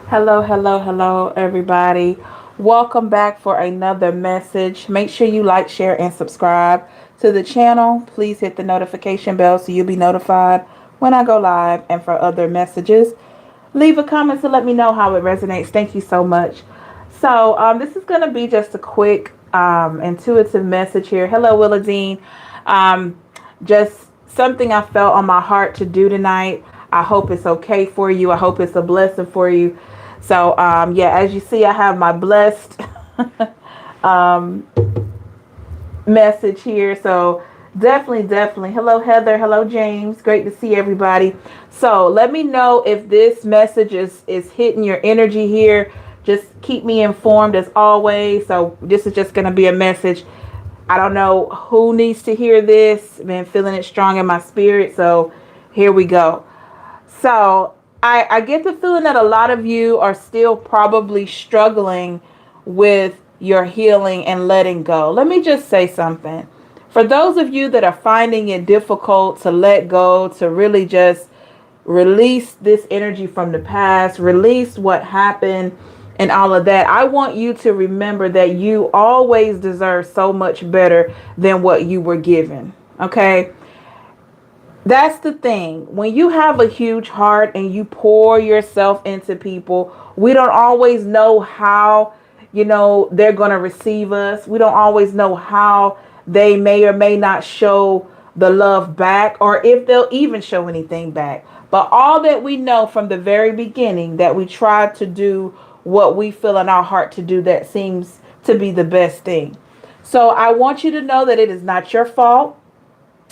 Hello, hello, hello, everybody. Welcome back for another message. Make sure you like, share, and subscribe to the channel. Please hit the notification bell so you'll be notified when I go live and for other messages. Leave a comment to let me know how it resonates. Thank you so much. This is going to be just a quick intuitive message here. Hello, Willadine. Um, just something I felt on my heart to do tonight. I hope it's okay for you. I hope it's a blessing for you. Yeah, as you see, I have my blessed um, message here. So definitely. Hello, Heather. Hello, James. Great to see everybody. So let me know if this message is hitting your energy here. Just keep me informed as always. So this is just going to be a message. I don't know who needs to hear this. Been feeling it strong in my spirit. So here we go. So I get the feeling that a lot of you are still probably struggling with your healing and letting go. Let me just say something. For those of you that are finding it difficult to let go, to really just release this energy from the past, release what happened and all of that, I want you to remember that you always deserve so much better than what you were given. Okay? That's the thing. When you have a huge heart and you pour yourself into people, we don't always know how, they're going to receive us. We don't always know how they may or may not show the love back or if they'll even show anything back. But all that we know from the very beginning that we try to do what we feel in our heart to do that seems to be the best thing. So I want you to know that it is not your fault.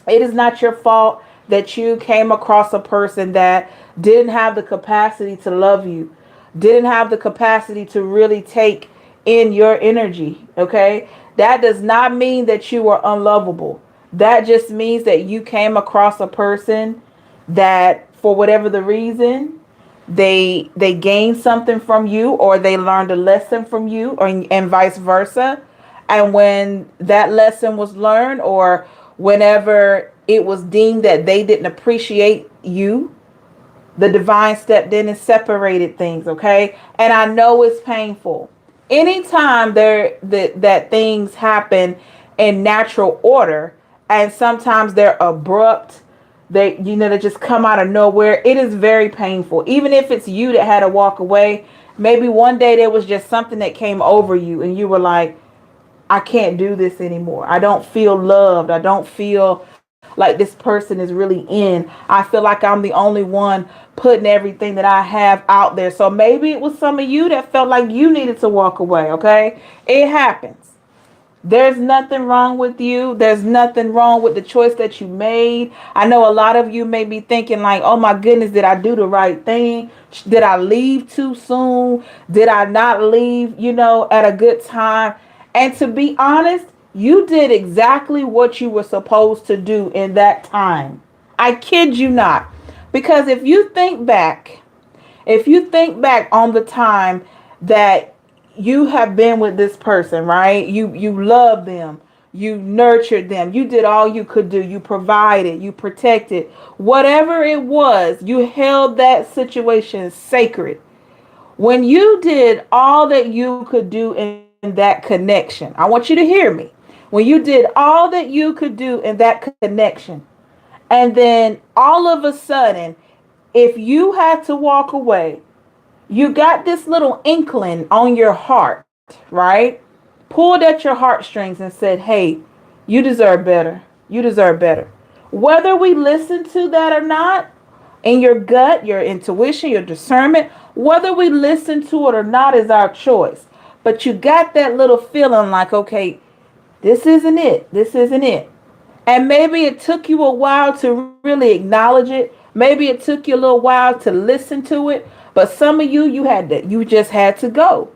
It is not your fault that you came across a person that didn't have the capacity to love you, didn't have the capacity to really take in your energy. Okay. That does not mean that you are unlovable. That just means that you came across a person that for whatever the reason, they gained something from you or they learned a lesson from you or and vice versa. And when that lesson was learned or whenever it was deemed that they didn't appreciate you, the divine stepped in and separated things. Okay. And I know it's painful. Anytime that things happen in natural order and sometimes they're abrupt, they just come out of nowhere, it is very painful. Even if it's you that had to walk away, maybe one day there was just something that came over you and you were like, I can't do this anymore. I don't feel loved. I don't feel like this person is really in. I feel like I'm the only one putting everything that I have out there. So maybe it was some of you that felt like you needed to walk away. Okay. It happens. There's nothing wrong with you. There's nothing wrong with the choice that you made. I know a lot of you may be thinking like, oh my goodness, did I do the right thing? Did I leave too soon? Did I not leave, at a good time? And to be honest, you did exactly what you were supposed to do in that time. I kid you not. Because if you think back on the time that you have been with this person, right? You love them. You nurtured them. You did all you could do. You provided, you protected. Whatever it was, you held that situation sacred. When you did all that you could do in that connection, I want you to hear me. When you did all that you could do in that connection, and then all of a sudden, if you had to walk away, you got this little inkling on your heart, right? Pulled at your heartstrings and said, hey, you deserve better. You deserve better. Whether we listen to that or not, in your gut, your intuition, your discernment, whether we listen to it or not is our choice. But you got that little feeling like, okay, this isn't it. This isn't it. And maybe it took you a while to really acknowledge it. Maybe it took you a little while to listen to it. But some of you just had to go.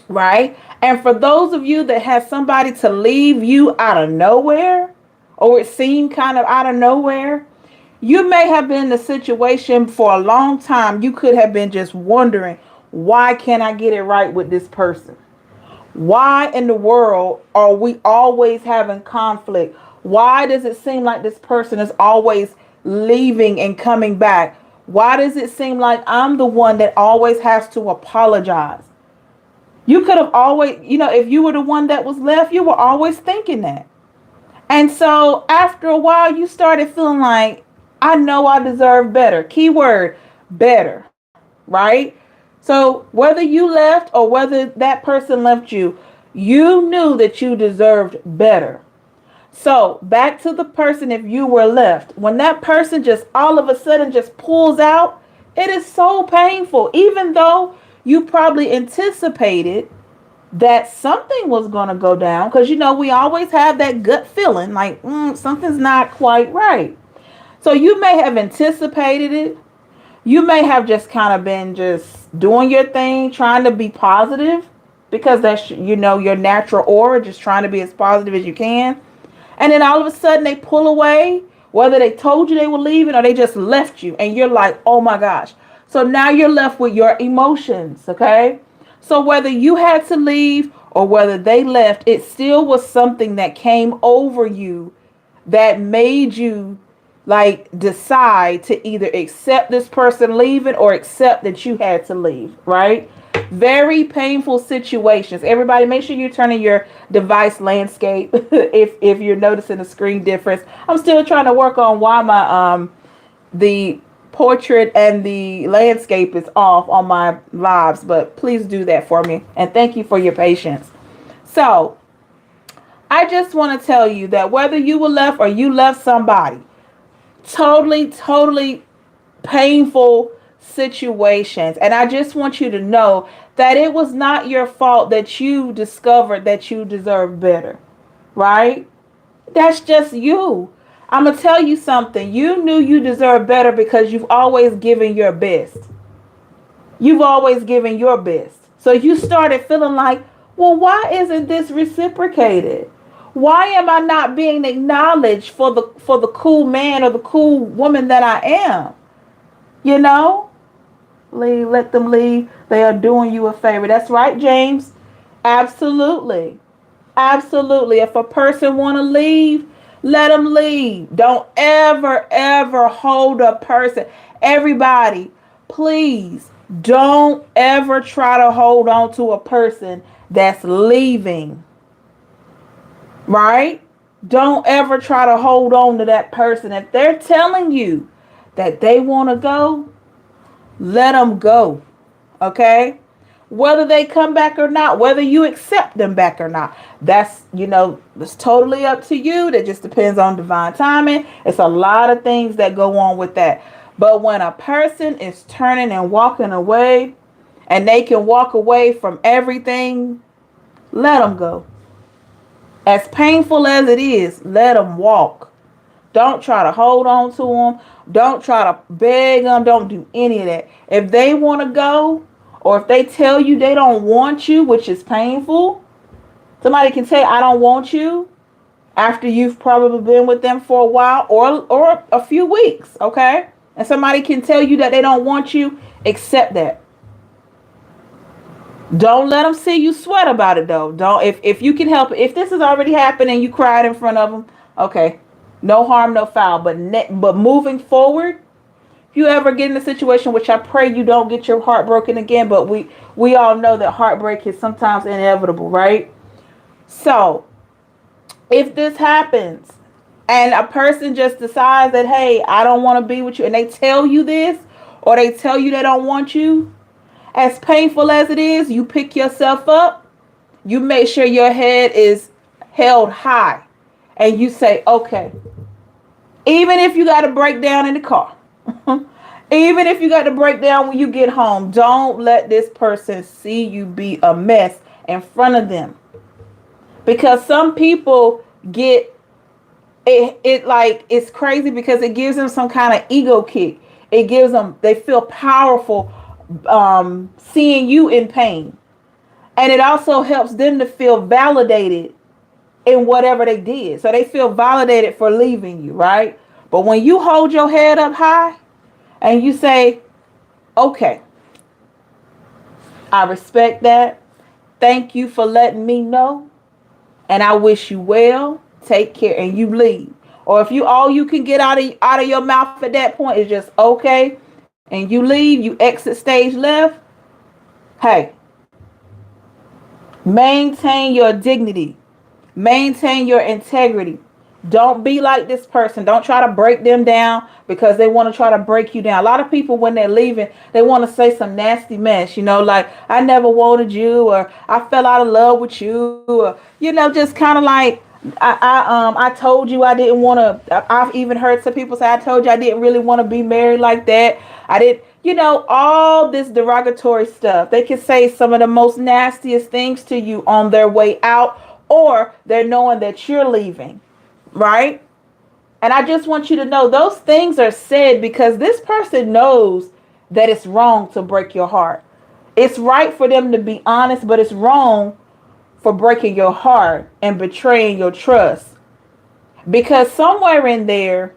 Right? And for those of you that had somebody to leave you out of nowhere, or it seemed kind of out of nowhere, you may have been in a situation for a long time. You could have been just wondering, why can't I get it right with this person? Why in the world are we always having conflict? Why does it seem like this person is always leaving and coming back? Why does it seem like I'm the one that always has to apologize? You could have always, if you were the one that was left, you were always thinking that. And so after a while, you started feeling like, I know I deserve better. Keyword, better, right? So whether you left or whether that person left you, you knew that you deserved better. So back to the person, if you were left, when that person just all of a sudden just pulls out, it is so painful, even though you probably anticipated that something was going to go down, because we always have that gut feeling like something's not quite right. So you may have anticipated it. You may have just kind of been just doing your thing, trying to be positive, because that's your natural aura, just trying to be as positive as you can. And then all of a sudden they pull away, whether they told you they were leaving or they just left you, and you're like, oh my gosh. So now you're left with your emotions, okay? So whether you had to leave or whether they left, it still was something that came over you that made you like decide to either accept this person leaving or accept that you had to leave, right? Very painful situations. Everybody, make sure you're turning your device landscape if you're noticing a screen difference. I'm still trying to work on why my the portrait and the landscape is off on my lives, but please do that for me, and thank you for your patience. So I just want to tell you that whether you were left or you left somebody, totally painful situations. And I just want you to know that it was not your fault that you discovered that you deserve better, right? That's just you. I'm going to tell you something. You knew you deserve better because you've always given your best. You've always given your best. So you started feeling like, well, why isn't this reciprocated? Why am I not being acknowledged for the cool man or the cool woman that I am? Leave, let them leave. They are doing you a favor. That's right, James. Absolutely. Absolutely. If a person want to leave, let them leave. Don't ever hold a person. Everybody, please don't ever try to hold on to a person that's leaving. Right? Don't ever try to hold on to that person. If they're telling you that they want to go, let them go. Okay? Whether they come back or not, whether you accept them back or not, that's, it's totally up to you. That just depends on divine timing. It's a lot of things that go on with that. But when a person is turning and walking away, and they can walk away from everything, let them go. As painful as it is, let them walk. Don't try to hold on to them. Don't try to beg them. Don't do any of that. If they want to go, or if they tell you they don't want you, which is painful, somebody can say, I don't want you, after you've probably been with them for a while or a few weeks, okay? And somebody can tell you that they don't want you, accept that. Don't let them see you sweat about it, though. Don't, if you can help it. If this has already happened and you cried in front of them, okay, no harm, no foul. But moving forward, if you ever get in a situation, which I pray you don't get your heart broken again, but we all know that heartbreak is sometimes inevitable, right? So if this happens and a person just decides that, hey, I don't want to be with you, and they tell you this, or they tell you they don't want you, as painful as it is, you pick yourself up, you make sure your head is held high, and you say, okay, even if you got to break down in the car, even if you got to break down when you get home, don't let this person see you be a mess in front of them. Because some people get it like, it's crazy because it gives them some kind of ego kick. It gives them, they feel powerful seeing you in pain. And it also helps them to feel validated in whatever they did. So they feel validated for leaving you, right? But when you hold your head up high and you say, okay, I respect that. Thank you for letting me know. And I wish you well. Take care. And you leave. Or if all you can get out of your mouth at that point is just okay. and you leave, you exit stage left, hey, maintain your dignity. Maintain your integrity. Don't be like this person. Don't try to break them down because they want to try to break you down. A lot of people, when they're leaving, they want to say some nasty mess, like, I never wanted you, or I fell out of love with you, or, just kind of like, I told you I didn't want to. I've even heard some people say, I told you I didn't really want to be married like that. I didn't, all this derogatory stuff. They can say some of the most nastiest things to you on their way out, or they're knowing that you're leaving, right? And I just want you to know those things are said because this person knows that it's wrong to break your heart. It's right for them to be honest, but it's wrong for breaking your heart and betraying your trust. Because somewhere in there,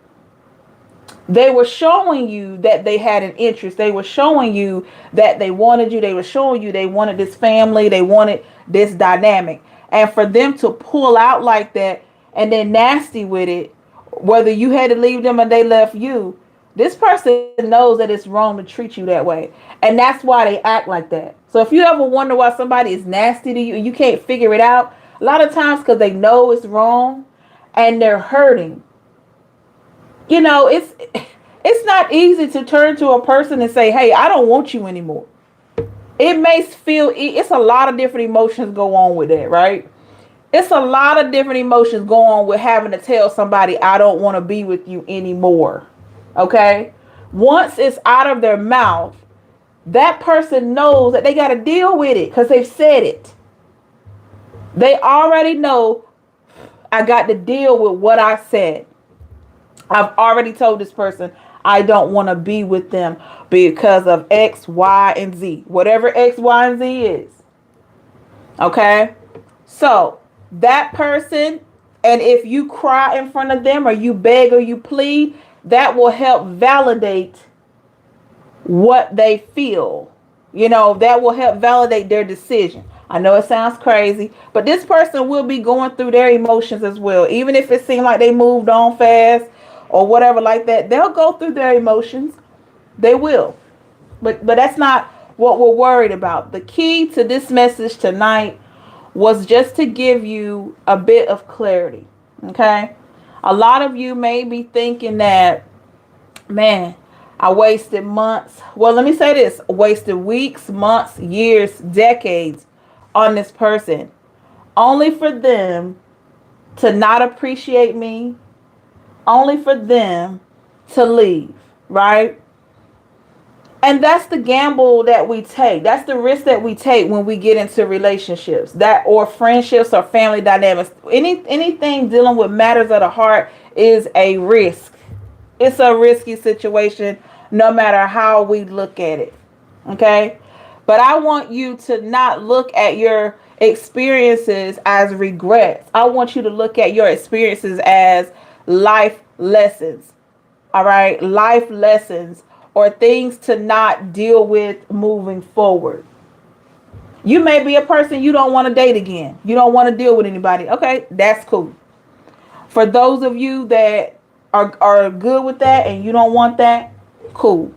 they were showing you that they had an interest. They were showing you that they wanted you. They were showing you they wanted this family. They wanted this dynamic. And for them to pull out like that and then nasty with it, whether you had to leave them or they left you, this person knows that it's wrong to treat you that way. And that's why they act like that. So if you ever wonder why somebody is nasty to you and you can't figure it out, a lot of times because they know it's wrong and they're hurting. It's not easy to turn to a person and say, hey, I don't want you anymore. It may feel, it's a lot of different emotions go on with that, right? It's a lot of different emotions go on with having to tell somebody, I don't want to be with you anymore. Okay? Once it's out of their mouth, that person knows that they got to deal with it because they've said it. They already know, I got to deal with what I said. I've already told this person I don't want to be with them because of X, Y, and Z. Whatever X, Y, and Z is. Okay? So, that person, and if you cry in front of them or you beg or you plead, that will help validate what they feel. That will help validate their decision. I know it sounds crazy, but this person will be going through their emotions as well. Even if it seems like they moved on fast or whatever like that, they'll go through their emotions. They will. But that's not what we're worried about. The key to this message tonight was just to give you a bit of clarity. Okay? A lot of you may be thinking that, man, I wasted months. Well, let me say this. Wasted weeks, months, years, decades on this person. Only for them to not appreciate me. Only for them to leave. Right? And that's the gamble that we take. That's the risk that we take when we get into relationships, that or friendships or family dynamics. Anything dealing with matters of the heart is a risk. It's a risky situation, no matter how we look at it. Okay? But I want you to not look at your experiences as regrets. I want you to look at your experiences as life lessons. All right? Life lessons. Or things to not deal with moving forward. You may be a person you don't want to date again. You don't want to deal with anybody. Okay, that's cool. For those of you that are good with that and you don't want that, cool.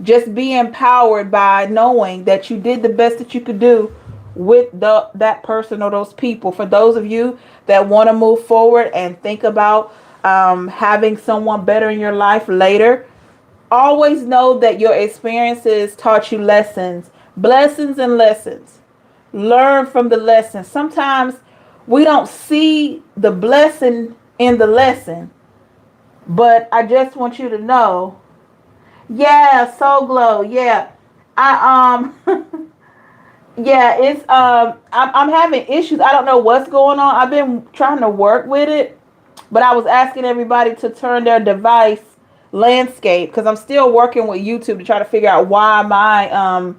Just be empowered by knowing that you did the best that you could do with that person or those people. For those of you that want to move forward and think about having someone better in your life later, always know that your experiences taught you lessons, blessings and lessons. Learn from the lessons. Sometimes we don't see the blessing in the lesson, but I just want you to know, yeah, Soul Glow, yeah, yeah, it's I'm having issues. I don't know what's going on. I've been trying to work with it, but I was asking everybody to turn their device landscape because I'm still working with YouTube to try to figure out why my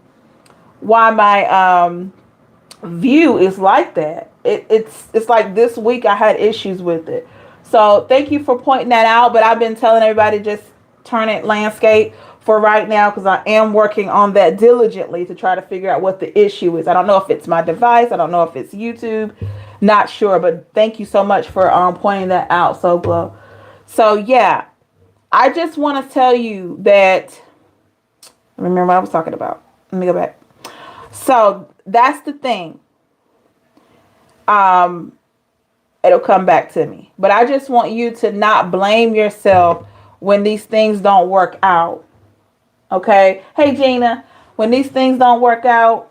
view is like that. It's like this week I had issues with it. So thank you for pointing that out. But I've been telling everybody just turn it landscape for right now because I am working on that diligently to try to figure out what the issue is. I don't know if it's my device. I don't know if it's YouTube. Not sure. But thank you so much for pointing that out, So Glow. So yeah. I just want to tell you that Remember what I was talking about. Let me go back. So that's the thing. It'll come back to me. But I just want you to not blame yourself when these things don't work out. Okay? Hey, Gina, when these things don't work out,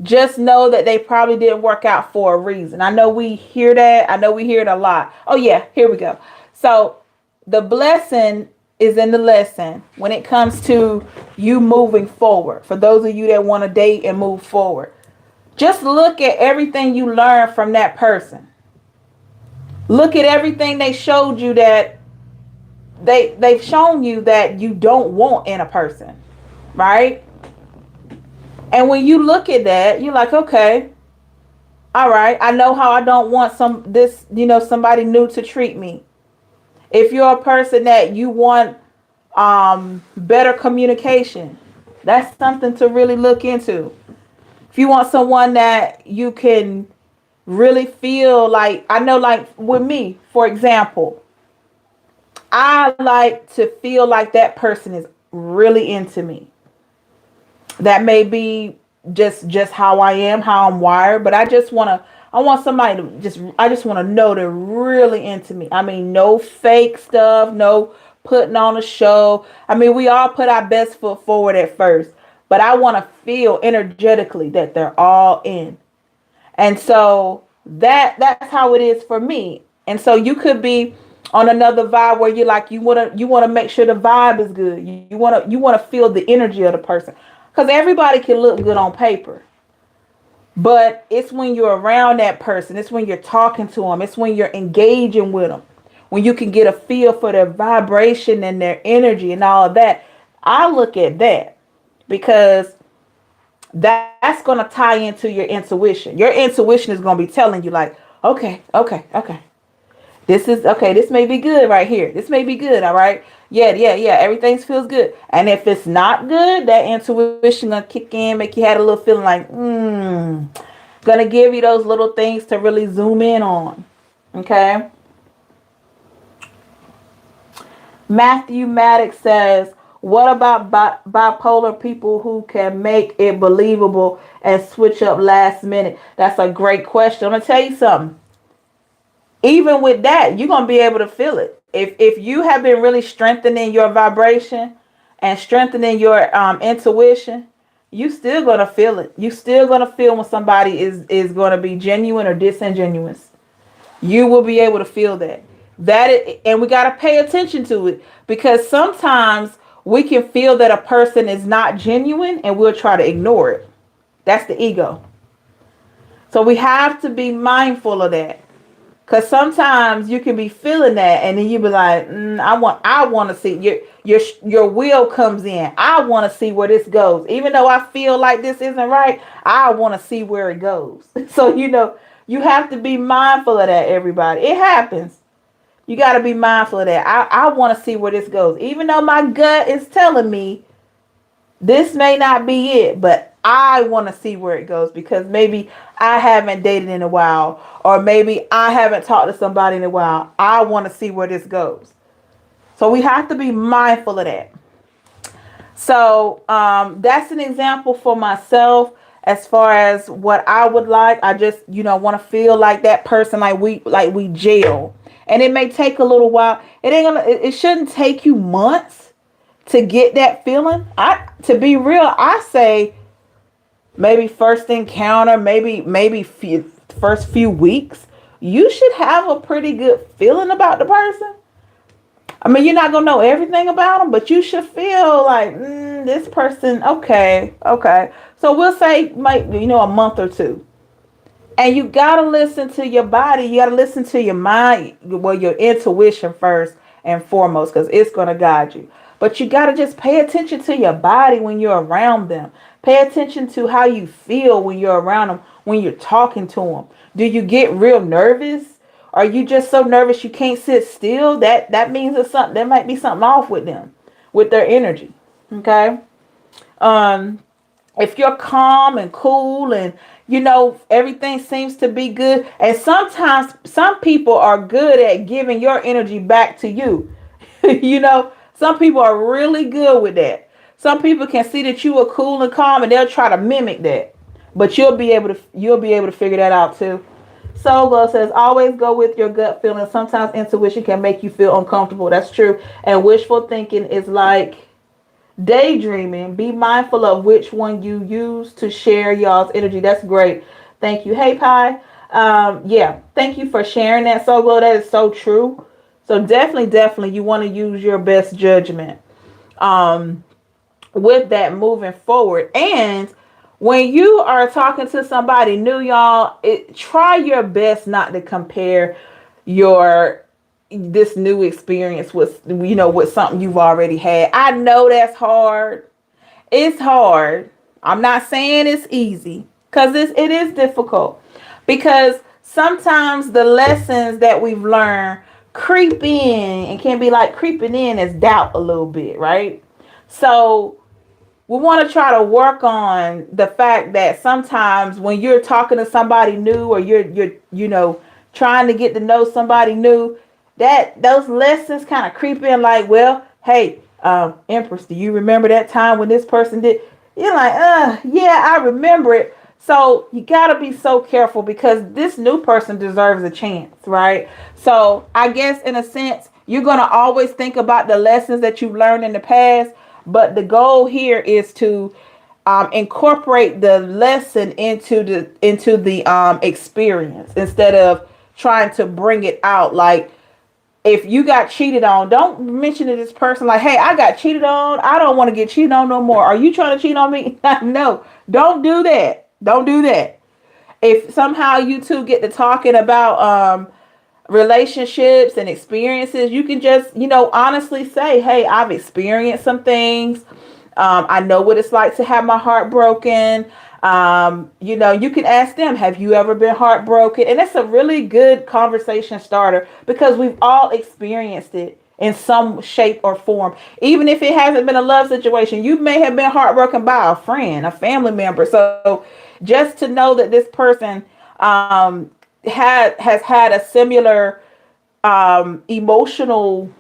just know that they probably didn't work out for a reason. I know we hear that. I know we hear it a lot. Oh, yeah, here we go. So the blessing is in the lesson when it comes to you moving forward. For those of you that want to date and move forward, just look at everything you learned from that person. Look at everything they showed you that they've shown you that you don't want in a person, right? And when you look at that, you're like, okay, all right, I know how I don't want somebody new to treat me. If you're a person that you want better communication, that's something to really look into. If you want someone that you can really feel like, I know, like with me, for example, I like to feel like that person is really into me. That may be just how I am, how I'm wired, but I want somebody to I just want to know they're really into me. I mean, no fake stuff, no putting on a show. I mean, we all put our best foot forward at first, but I want to feel energetically that they're all in. And so that's how it is for me. And so you could be on another vibe where you're like, you want to make sure the vibe is good. You want to feel the energy of the person. Because everybody can look good on paper. But it's when you're around that person. It's when you're talking to them. It's when you're engaging with them. When you can get a feel for their vibration and their energy and all of that. I look at that because that's going to tie into your intuition. Your intuition is going to be telling you like, okay. This may be good right here. This may be good. All right. Yeah. Everything feels good. And if it's not good, that intuition gonna kick in, make you have a little feeling like, gonna give you those little things to really zoom in on. Okay. Matthew Maddox says, what about bipolar people who can make it believable and switch up last minute? That's a great question. I'm gonna tell you something. Even with that, you're going to be able to feel it. If you have been really strengthening your vibration and strengthening your intuition, you still going to feel it. You still going to feel when somebody is going to be genuine or disingenuous. You will be able to feel that. And we got to pay attention to it because sometimes we can feel that a person is not genuine and we'll try to ignore it. That's the ego. So we have to be mindful of that. Because sometimes you can be feeling that and then you be like, I want to see your will comes in. I want to see where this goes. Even though I feel like this isn't right, I want to see where it goes. So, you have to be mindful of that, everybody. It happens. You got to be mindful of that. I want to see where this goes. Even though my gut is telling me this may not be it, but I want to see where it goes because maybe I haven't dated in a while or maybe I haven't talked to somebody in a while. I want to see where this goes. So we have to be mindful of that. So that's an example for myself as far as what I would like. I just, want to feel like that person, like we gel. And it may take a little while. It shouldn't take you months to get that feeling. To be real, I say maybe first encounter, maybe first few weeks, you should have a pretty good feeling about the person. I mean, you're not going to know everything about them, but you should feel like, this person, okay. So we'll say, a month or two. And you got to listen to your body. You got to listen to your mind, your intuition first and foremost, because it's going to guide you. But you got to just pay attention to your body when you're around them. Pay attention to how you feel when you're around them, when you're talking to them. Do you get real nervous? Are you just so nervous you can't sit still? That means there might be something off with them, with their energy. Okay. If you're calm and cool and everything seems to be good, and sometimes some people are good at giving your energy back to you. Some people are really good with that. Some people can see that you are cool and calm, and they'll try to mimic that. But you'll be able to figure that out too. Soul Glow says, always go with your gut feeling. Sometimes intuition can make you feel uncomfortable. That's true. And wishful thinking is like daydreaming. Be mindful of which one you use to share y'all's energy. That's great. Thank you. Hey, Pi. Yeah, thank you for sharing that, Soul Glow. That is so true. So definitely, you want to use your best judgment with that moving forward. And when you are talking to somebody new, y'all, try your best not to compare your this new experience with with something you've already had. I know that's hard. It's hard. I'm not saying it's easy, because it is difficult, because sometimes the lessons that we've learned creep in, and can be like creeping in as doubt a little bit, right? So we want to try to work on the fact that sometimes when you're talking to somebody new, or you're trying to get to know somebody new, that those lessons kind of creep in, like, well, hey, Empress, do you remember that time when this person did? You're like, yeah, I remember it. So you got to be so careful, because this new person deserves a chance, right? So I guess in a sense, you're going to always think about the lessons that you've learned in the past. But the goal here is to incorporate the lesson into the experience, instead of trying to bring it out. Like, if you got cheated on, don't mention to this person like, hey, I got cheated on. I don't want to get cheated on no more. Are you trying to cheat on me? No, don't do that. Don't do that. If somehow you two get to talking about relationships and experiences, you can just, honestly say, hey, I've experienced some things. I know what it's like to have my heart broken. You can ask them, have you ever been heartbroken? And it's a really good conversation starter, because we've all experienced it in some shape or form. Even if it hasn't been a love situation, you may have been heartbroken by a friend, a family member. So just to know that this person has had a similar emotional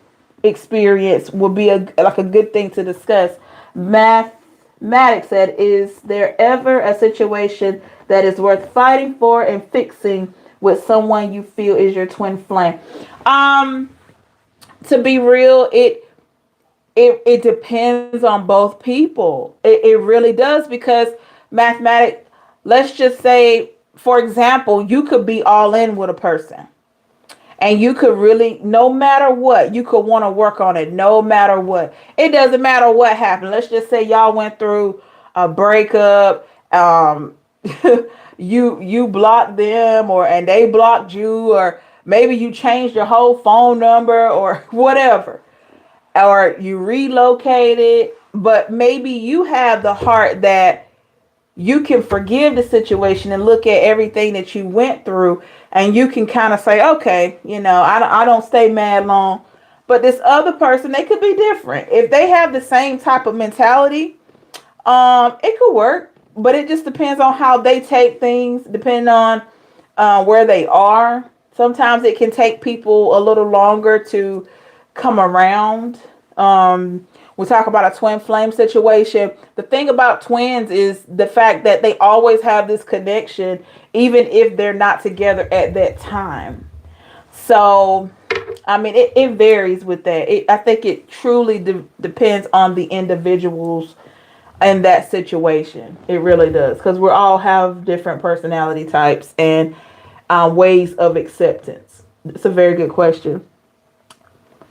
experience would be a good thing to discuss. Mathematics said, is there ever a situation that is worth fighting for and fixing with someone you feel is your twin flame? To be real, it depends on both people. It really does, because mathematics, let's just say, for example, you could be all in with a person, and you could really, no matter what, you could want to work on it, no matter what. It doesn't matter what happened. Let's just say y'all went through a breakup. You blocked them, and they blocked you, or maybe you changed your whole phone number or whatever, or you relocated, but maybe you have the heart that you can forgive the situation and look at everything that you went through, and you can kind of say, okay, I don't stay mad long. But this other person, they could be different. If they have the same type of mentality, it could work, but it just depends on how they take things, depending on where they are. Sometimes it can take people a little longer to come around. We talk about a twin flame situation. The thing about twins is the fact that they always have this connection, even if they're not together at that time. So, I mean, it varies with that. I think it truly depends on the individuals in that situation. It really does, because we all have different personality types and ways of acceptance. It's a very good question.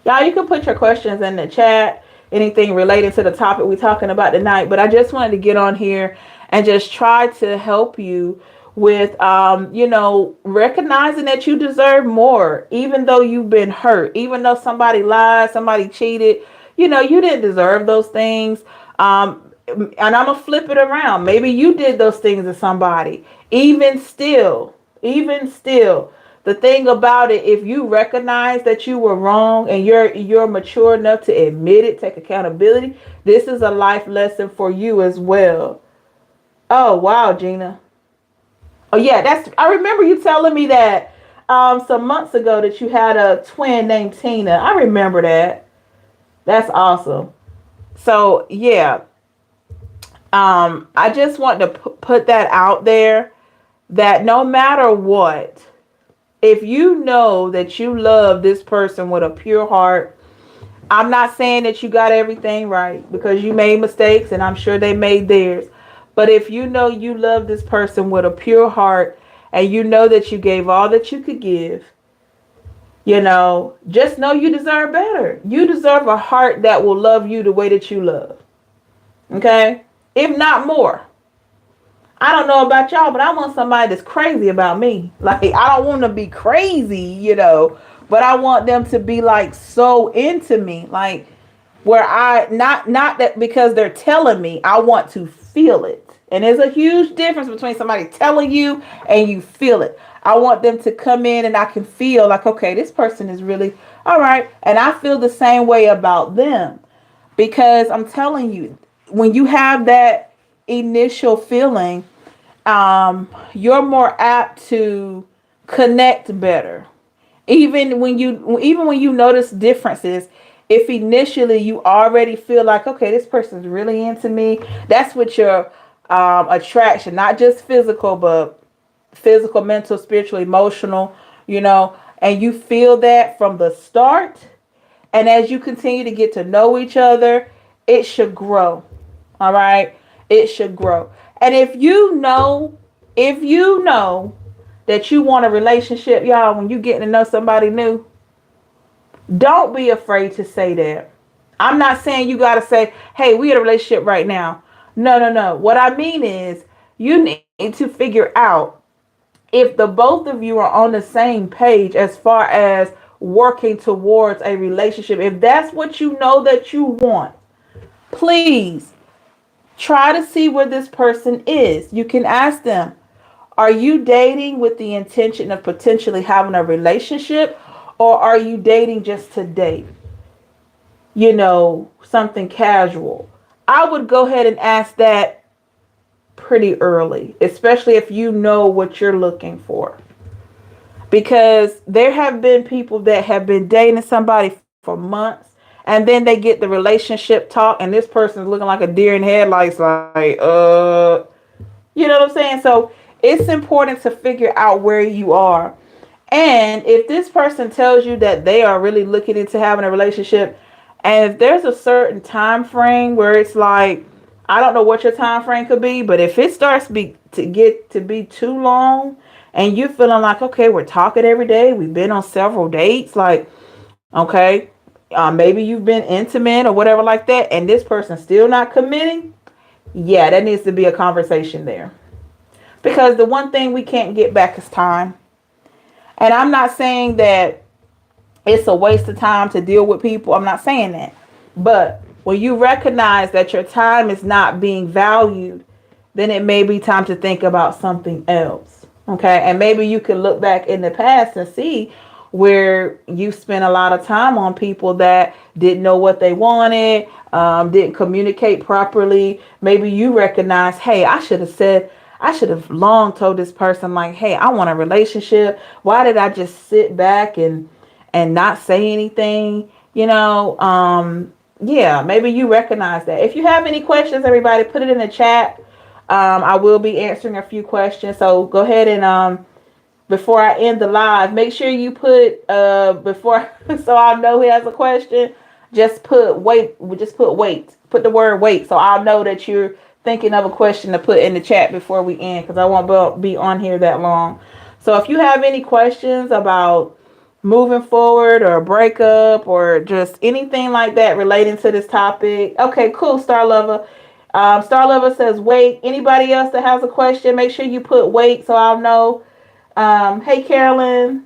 Y'all, you can put your questions in the chat, anything related to the topic we're talking about tonight. But I just wanted to get on here and just try to help you with, recognizing that you deserve more, even though you've been hurt, even though somebody lied, somebody cheated, you didn't deserve those things. And I'm going to flip it around. Maybe you did those things to somebody. Even still, the thing about it, if you recognize that you were wrong and you're mature enough to admit it, take accountability, this is a life lesson for you as well. Oh, wow, Gina. Oh, yeah, I remember you telling me that some months ago that you had a twin named Tina. I remember that. That's awesome. So, yeah, I just want to put that out there, that no matter what, if you know that you love this person with a pure heart, I'm not saying that you got everything right, because you made mistakes and I'm sure they made theirs. But if you know you love this person with a pure heart and you know that you gave all that you could give, just know you deserve better. You deserve a heart that will love you the way that you love. Okay? If not more. I don't know about y'all, but I want somebody that's crazy about me. Like, I don't want to be crazy, but I want them to be like so into me. Like, where I not that because they're telling me, I want to feel it. And there's a huge difference between somebody telling you and you feel it. I want them to come in and I can feel like, okay, this person is really all right. And I feel the same way about them, because I'm telling you, when you have that initial feeling, you're more apt to connect better. Even when you notice differences, if initially you already feel like, okay, this person's really into me, that's what your attraction, not just physical, but physical, mental, spiritual, emotional, and you feel that from the start. And as you continue to get to know each other, it should grow. All right. It should grow. And if you know that you want a relationship, y'all, when you getting to know somebody new, don't be afraid to say that. I'm not saying you got to say, hey, we in a relationship right now. No, no, no. What I mean is, you need to figure out if the both of you are on the same page as far as working towards a relationship. If that's what you know that you want, please try to see where this person is. You can ask them, are you dating with the intention of potentially having a relationship, or are you dating just to date? Something casual. I would go ahead and ask that pretty early, especially if you know what you're looking for. Because there have been people that have been dating somebody for months, and then they get the relationship talk and this person's looking like a deer in headlights, like, you know what I'm saying? So it's important to figure out where you are. And if this person tells you that they are really looking into having a relationship, and if there's a certain time frame where it's like, I don't know what your time frame could be, but if it starts to be too long, and you're feeling like, okay, we're talking every day, we've been on several dates, like, okay, maybe you've been intimate or whatever like that, and this person's still not committing, yeah, that needs to be a conversation there. Because the one thing we can't get back is time. And I'm not saying that it's a waste of time to deal with people. I'm not saying that. But when you recognize that your time is not being valued, then it may be time to think about something else. Okay? And maybe you can look back in the past and see where you spent a lot of time on people that didn't know what they wanted, didn't communicate properly. Maybe you recognize, hey, I should have long told this person, like, hey, I want a relationship. Why did I just sit back and not say anything? Yeah, maybe you recognize that. If you have any questions, everybody, put it in the chat. I will be answering a few questions. So go ahead and before I end the live, make sure you put before so I'll know who has a question. Just put wait. Put the word wait, so I'll know that you're thinking of a question to put in the chat before we end, because I won't be on here that long. So if you have any questions about moving forward or a breakup or just anything like that relating to this topic, okay, cool, Star Lover. Star Lover says wait. Anybody else that has a question, make sure you put wait so I'll know. Hey, Carolyn.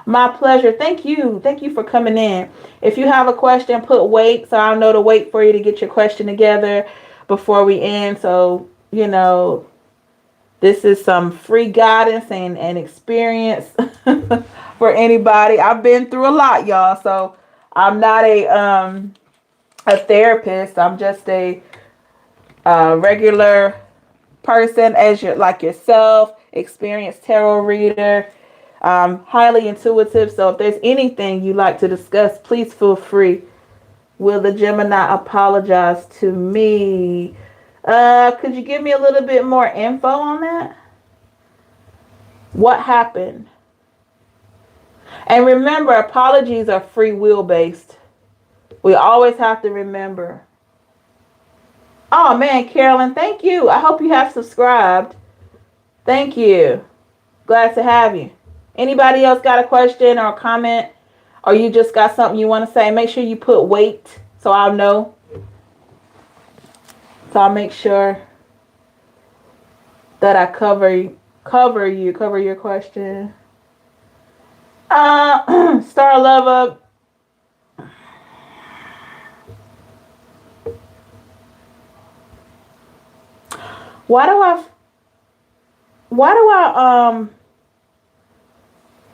My pleasure. Thank you. Thank you for coming in. If you have a question, put wait so I'll know to wait for you to get your question together before we end. So, this is some free guidance and experience for anybody. I've been through a lot, y'all. So I'm not a therapist. I'm just a regular person as like yourself, experienced tarot reader, highly intuitive. So if there's anything you'd like to discuss, please feel free. Will the Gemini apologize to me? Could you give me a little bit more info on that? What happened? And remember, apologies are free will based. We always have to remember. Oh man, Carolyn, thank you. I hope you have subscribed. Thank you. Glad to have you. Anybody else got a question or a comment? Or you just got something you want to say? Make sure you put wait so I'll know. So I'll make sure that I cover your question. Star Lover. Why do I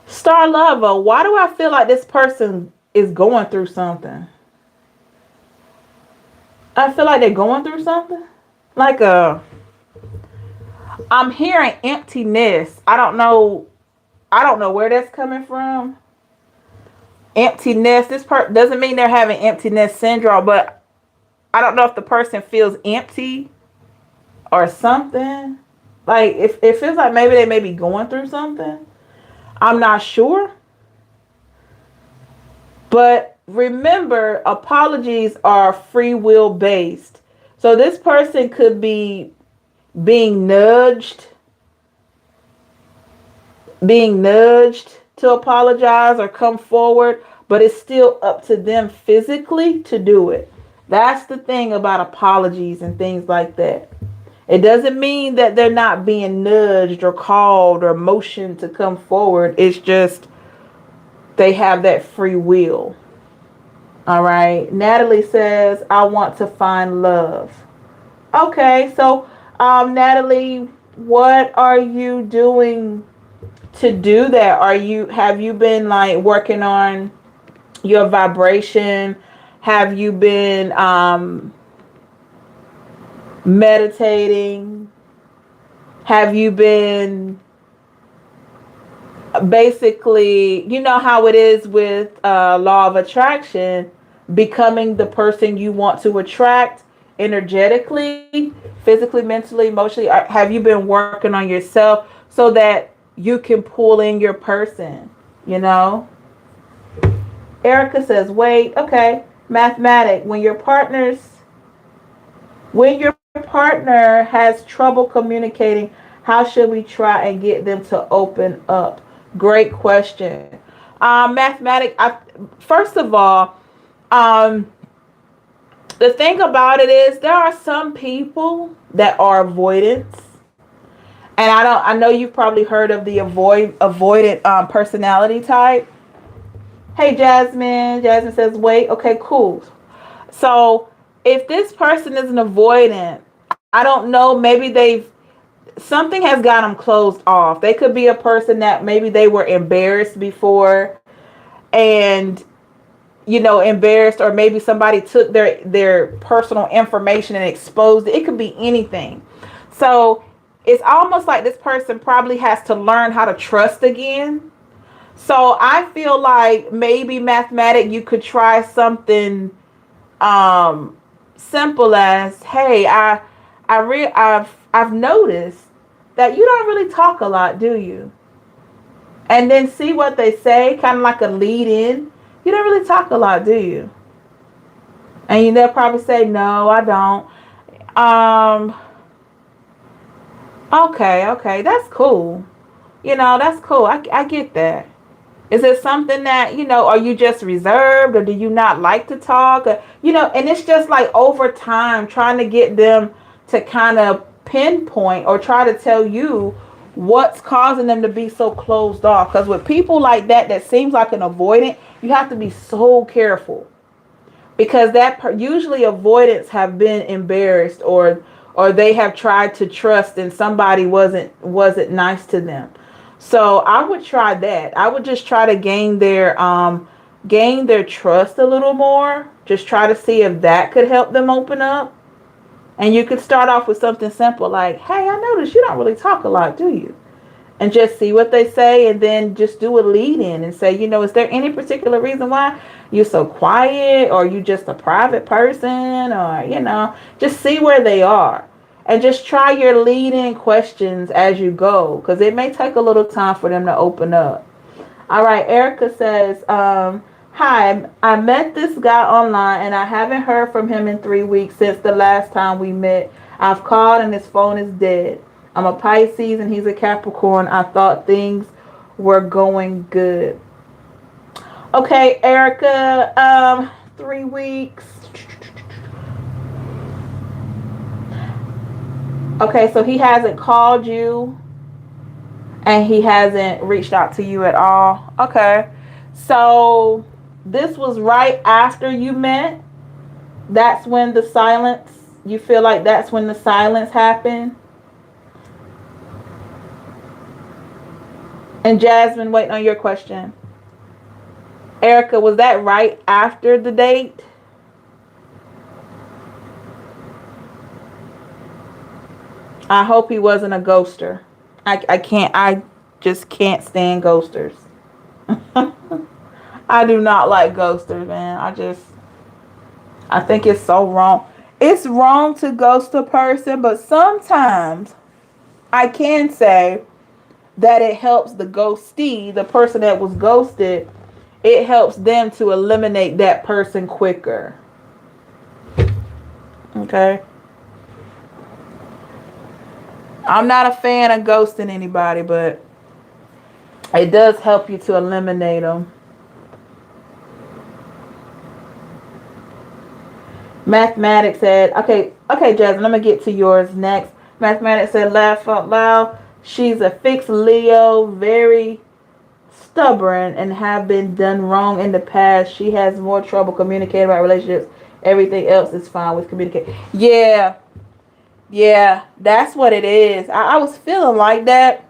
Star Lover, why do I feel like this person is going through something? I feel like they're going through something. Like I'm hearing emptiness. I don't know where that's coming from. Emptiness. This part doesn't mean they're having emptiness syndrome, but I don't know if the person feels empty or something. Like it feels like maybe they may be going through something. I'm not sure. But remember, apologies are free will based. So this person could be being nudged to apologize or come forward, but it's still up to them physically to do it. That's the thing about apologies and things like that. It doesn't mean that they're not being nudged or called or motioned to come forward. It's just they have that free will. All right. Natalie says, I want to find love. Okay. So, Natalie, what are you doing to do that? Have you been like working on your vibration? Have you been meditating? Have you been basically, you know how it is with law of attraction, becoming the person you want to attract energetically, physically, mentally, emotionally? Have you been working on yourself so that you can pull in your person, you know? Erica says, wait, okay. Mathematic, when your partner has trouble communicating, how should we try and get them to open up? Great question. Mathematic, first of all, the thing about it is there are some people that are avoidants. And I know you've probably heard of the avoidant personality type. Hey, Jasmine. Jasmine says, wait, okay, cool. So if this person is an avoidant, I don't know, maybe something has got them closed off. They could be a person that maybe they were embarrassed before and, you know, embarrassed, or maybe somebody took their personal information and exposed it. It could be anything. So it's almost like this person probably has to learn how to trust again. So I feel like maybe mathematic, you could try something simple as, hey, I've noticed that you don't really talk a lot, do you? And then see what they say, kind of like a lead in. You don't really talk a lot, do you? And they'll probably say, no, I don't. Okay, that's cool. You know, that's cool. I get that. Is it something that, you know, are you just reserved, or do you not like to talk? Or, you know, and it's just like over time trying to get them to kind of pinpoint or try to tell you what's causing them to be so closed off. Because with people like that seems like an avoidant, you have to be so careful. Because usually avoidants have been embarrassed, or they have tried to trust and somebody wasn't nice to them. So I would try that. I would just try to gain their trust a little more. Just try to see if that could help them open up. And you could start off with something simple like, hey, I noticed you don't really talk a lot, do you? And just see what they say, and then just do a lead in and say, you know, is there any particular reason why you're so quiet, or you just a private person, or, you know, just see where they are. And just try your lead-in questions as you go, because it may take a little time for them to open up. All right, Erica says, hi, I met this guy online and I haven't heard from him in 3 weeks since the last time we met. I've called and his phone is dead. I'm a Pisces and he's a Capricorn. I thought things were going good. Okay, Erica, 3 weeks. Okay, so he hasn't called you and he hasn't reached out to you at all. Okay, so this was right after you met. That's when the silence, you feel like that's when the silence happened. And Jasmine, waiting on your question. Erica, was that right after the date? I hope he wasn't a ghoster. I just can't stand ghosters. I do not like ghosters, man. I think it's so wrong. It's wrong to ghost a person, but sometimes I can say that it helps the ghostee, the person that was ghosted, it helps them to eliminate that person quicker. Okay? I'm not a fan of ghosting anybody, but it does help you to eliminate them. Mathematics said, okay, Jasmine, I'm going to get to yours next. Mathematics said, laugh out loud. She's a fixed Leo, very stubborn, and have been done wrong in the past. She has more trouble communicating about relationships. Everything else is fine with communicating. Yeah, that's what it is. I was feeling like that.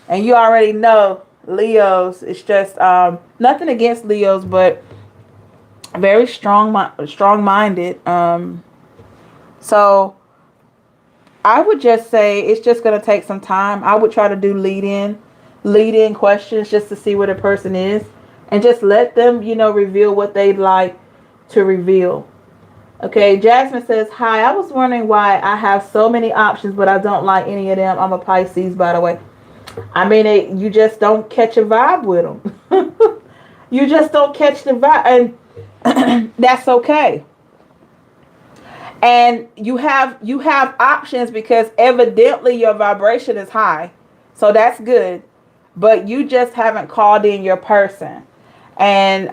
And you already know Leos. It's just nothing against Leos, but very strong-minded. So I would just say it's just going to take some time. I would try to do lead-in questions just to see where the person is. And just let them, reveal what they'd like to reveal. Okay, Jasmine says, hi, I was wondering why I have so many options, but I don't like any of them. I'm a Pisces, by the way. I mean, you just don't catch a vibe with them. You just don't catch the vibe, and that's okay. And you have options because evidently your vibration is high. So that's good. But you just haven't called in your person. And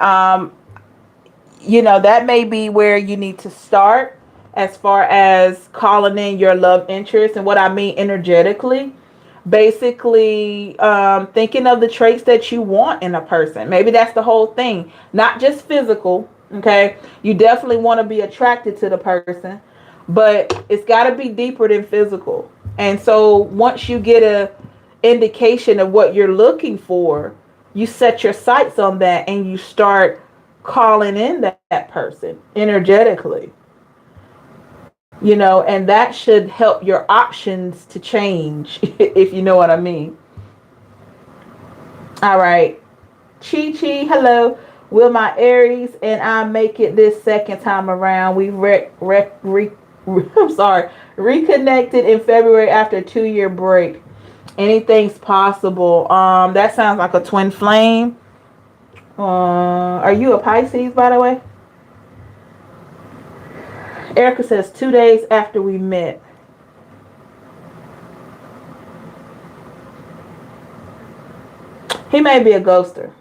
that may be where you need to start as far as calling in your love interest. And what I mean energetically, basically thinking of the traits that you want in a person. Maybe that's the whole thing, not just physical. Okay, you definitely want to be attracted to the person, but it's got to be deeper than physical. And so once you get a indication of what you're looking for, you set your sights on that and you start calling in that person energetically. And that should help your options to change, if you know what I mean. All right. Chi, hello. Will my Aries and I make it this second time around? We reconnected in February after a 2-year break. Anything's possible. That sounds like a twin flame. Are you a Pisces, by the way? Erica says 2 days after we met. He may be a ghoster.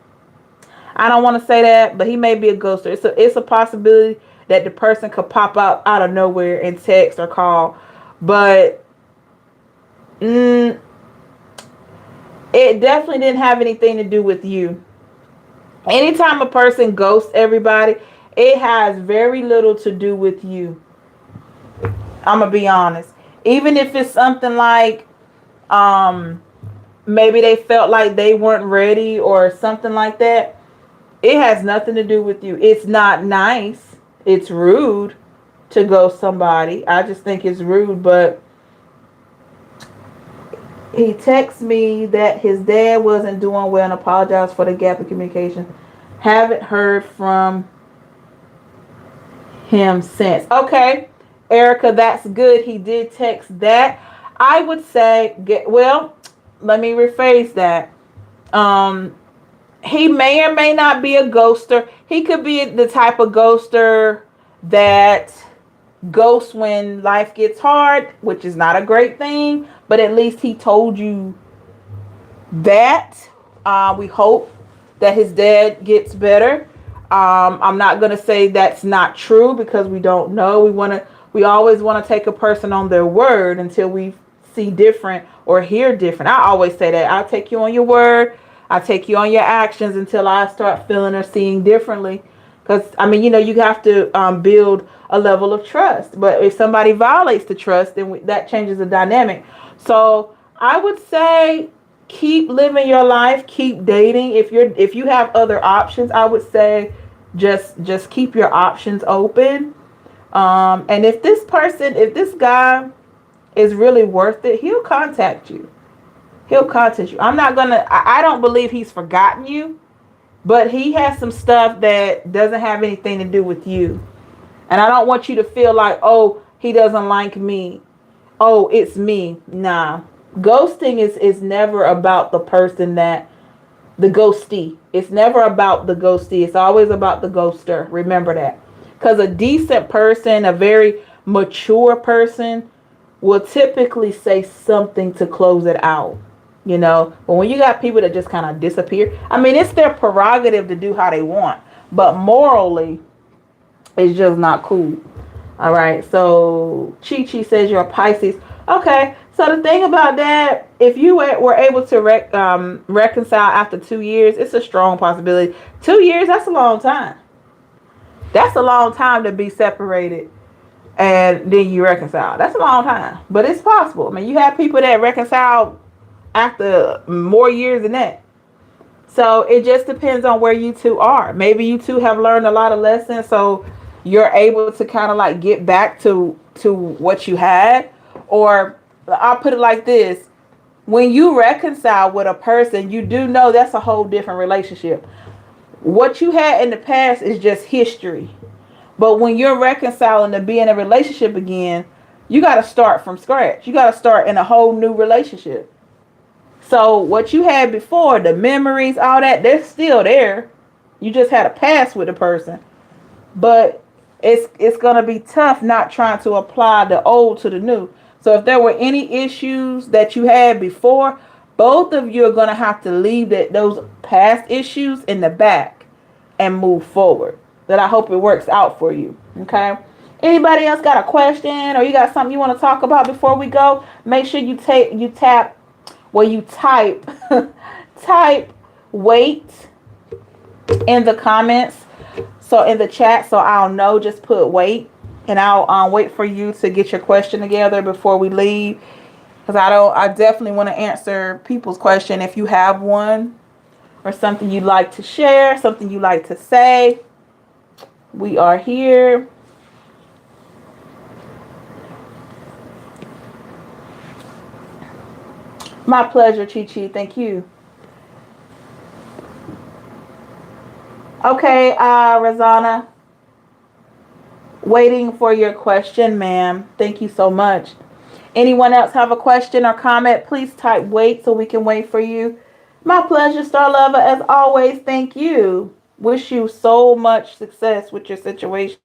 I don't want to say that, but he may be a ghoster. It's a possibility that the person could pop out of nowhere and text or call. But it definitely didn't have anything to do with you. Anytime a person ghosts everybody, it has very little to do with you. I'm going to be honest. Even if it's something like maybe they felt like they weren't ready or something like that, it has nothing to do with you. It's not nice. It's rude to ghost somebody. I just think it's rude, but he texted me that his dad wasn't doing well and apologized for the gap in communication. Haven't heard from him since. Okay. Erica, that's good. He did text that. I would say, well, let me rephrase that. He may or may not be a ghoster. He could be the type of ghoster that ghosts when life gets hard, which is not a great thing, but at least he told you that. We hope that his dad gets better. I'm not going to say that's not true because we don't know. We always want to take a person on their word until we see different or hear different. I always say that. I'll take you on your word. I'll take you on your actions until I start feeling or seeing differently. Because, I mean, you have to build a level of trust. But if somebody violates the trust, then that changes the dynamic. So I would say keep living your life, keep dating. If you have other options, I would say just keep your options open. And if this guy is really worth it, he'll contact you. I don't believe he's forgotten you, but he has some stuff that doesn't have anything to do with you. And I don't want you to feel like, oh, he doesn't like me. Oh, it's me. Nah. Ghosting is never about the person the ghostee. It's never about the ghostee. It's always about the ghoster. Remember that. Because a decent person, a very mature person, will typically say something to close it out. But when you got people that just kind of disappear, I mean, it's their prerogative to do how they want. But morally, it's just not cool. All right. So Chi Chi says you're a Pisces. Okay. So the thing about that, if you were able to reconcile after 2 years, it's a strong possibility. 2 years, that's a long time. That's a long time to be separated and then you reconcile. That's a long time. But it's possible. I mean, you have people that reconcile after more years than that. So it just depends on where you two are. Maybe you two have learned a lot of lessons, so you're able to kind of like get back to what you had. Or I'll put it like this. When you reconcile with a person, you do know that's a whole different relationship. What you had in the past is just history. But when you're reconciling to be in a relationship again, you got to start from scratch. You got to start in a whole new relationship. So what you had before, the memories, all that, they're still there. You just had a past with the person. But it's going to be tough not trying to apply the old to the new. So if there were any issues that you had before, both of you are going to have to leave those past issues in the back and move forward. That I hope it works out for you. Okay? Anybody else got a question or you got something you want to talk about before we go? Make sure you type type wait in the comments. So in the chat, so I'll know, just put wait. And I'll wait for you to get your question together before we leave. Because I definitely want to answer people's question. If you have one or something you'd like to share, something you'd like to say, we are here. My pleasure, Chi Chi. Thank you. Okay, Razana. Waiting for your question, ma'am. Thank you so much. Anyone else have a question or comment? Please type wait so we can wait for you. My pleasure, Star Lover. As always, thank you. Wish you so much success with your situation.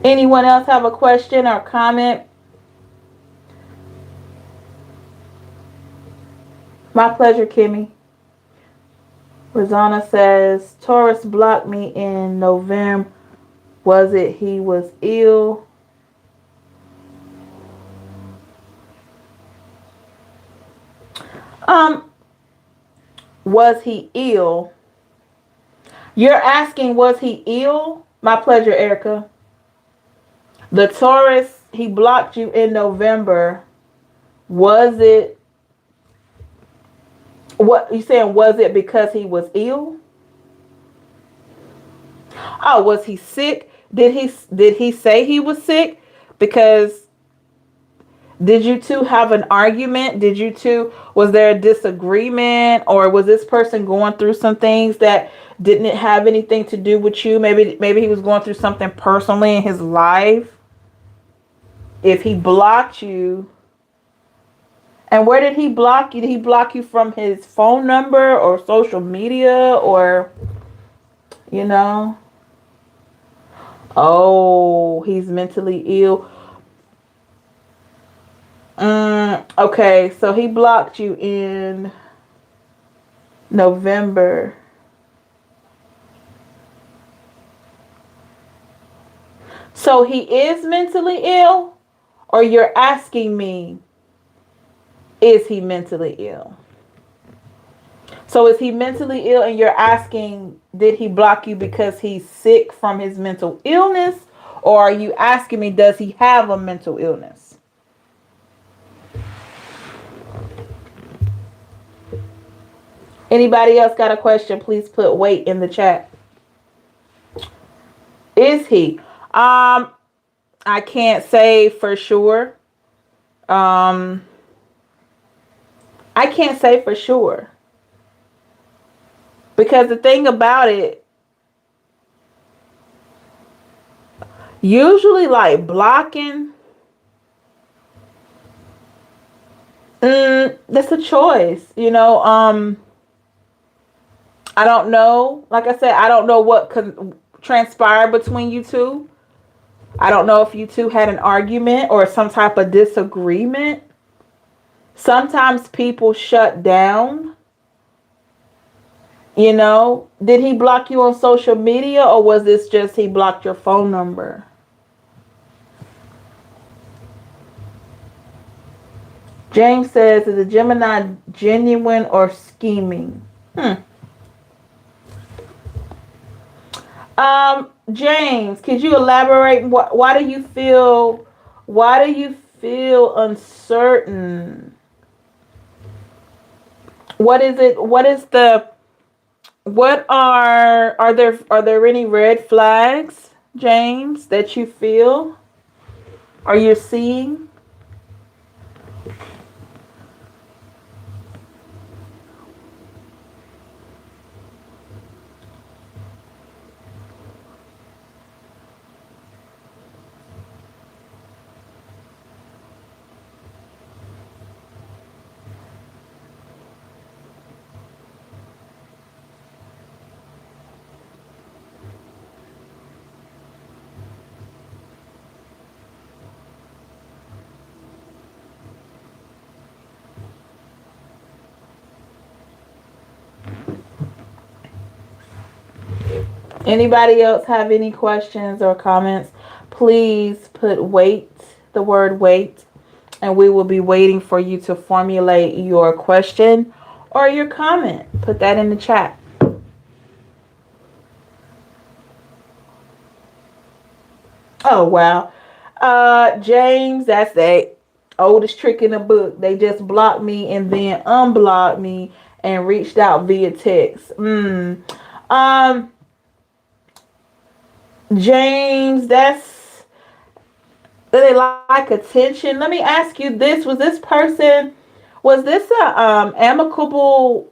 Anyone else have a question or comment? My pleasure, Kimmy. Rosanna says, Taurus blocked me in November. Was it he was ill? Was he ill? You're asking, was he ill? My pleasure, Erica. The Taurus, he blocked you in November. Was it, what you saying, was it because he was ill? Oh, was he sick? Did he say he was sick? Because Did you two have an argument? Was there a disagreement, or was this person going through some things that didn't have anything to do with you? Maybe he was going through something personally in his life. If he blocked you, and where did he block you? Did he block you from his phone number or social media, or, you know? Oh, he's mentally ill. Okay, so he blocked you in November. So he is mentally ill? Or you're asking me, is he mentally ill? So is he mentally ill, and you're asking, did he block you because he's sick from his mental illness? Or are you asking me, does he have a mental illness? Anybody else got a question? Please put wait in the chat. Is he? I can't say for sure. I can't say for sure. Because the thing about it, usually like blocking, that's a choice, you know. I don't know. Like I said, I don't know what transpired between you two. I don't know if you two had an argument or some type of disagreement. Sometimes people shut down. You know, did he block you on social media, or was this just he blocked your phone number? James says, is a Gemini genuine or scheming? James, could you elaborate? Why do you feel uncertain? What is it? Are there any red flags, James, that you feel or you're seeing? Anybody else have any questions or comments? Please put wait, the word wait, and we will be waiting for you to formulate your question or your comment. Put that in the chat. Oh, wow. James, that's the oldest trick in the book. They just blocked me and then unblocked me and reached out via text. James, they like attention. Let me ask you this. Was this a amicable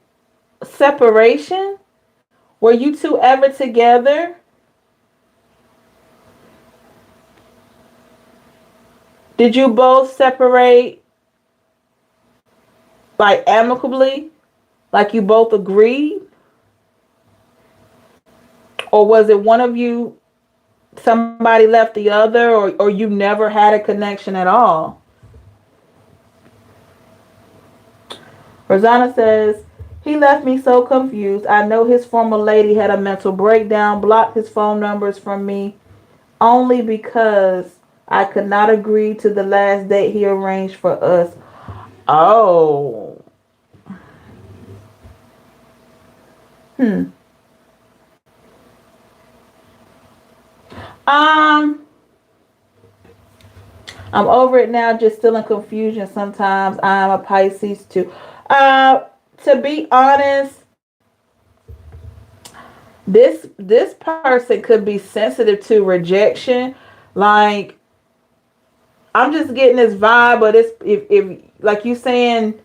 separation? Were you two ever together? Did you both separate like amicably? Like you both agreed? Or was it one of you, somebody left the other, or you never had a connection at all? Rosanna says, he left me so confused. I know his former lady had a mental breakdown, blocked his phone numbers from me only because I could not agree to the last date he arranged for us. Oh. I'm over it now, just still in confusion sometimes. I'm a Pisces too. To be honest, this person could be sensitive to rejection. Like, I'm just getting this vibe, but it's if like you saying,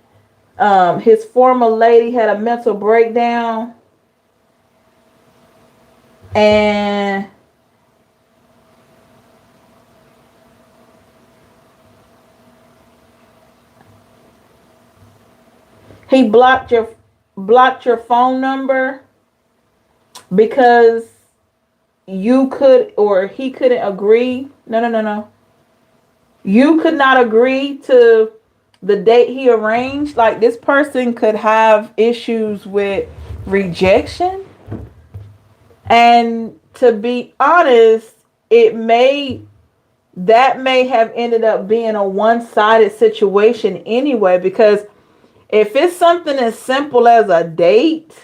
his former lady had a mental breakdown, and he blocked your phone number because you could, or he couldn't agree. No. You could not agree to the date he arranged. Like, this person could have issues with rejection. And to be honest, that may have ended up being a one-sided situation anyway, because if it's something as simple as a date,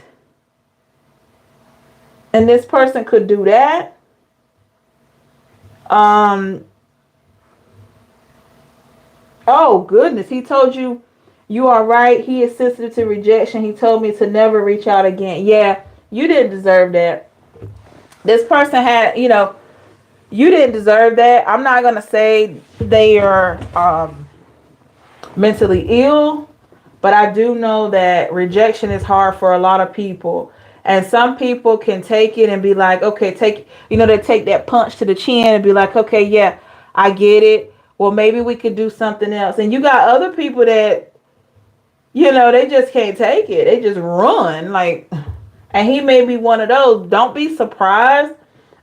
and this person could do that, oh goodness, he told you you are right. He is sensitive to rejection. He told me to never reach out again. Yeah, you didn't deserve that. This person had, you didn't deserve that. I'm not going to say they are mentally ill, but I do know that rejection is hard for a lot of people. And some people can take it and be like, okay, they take that punch to the chin and be like, okay, yeah, I get it. Well, maybe we could do something else. And you got other people that, they just can't take it. They just run. Like, and he may be one of those. Don't be surprised.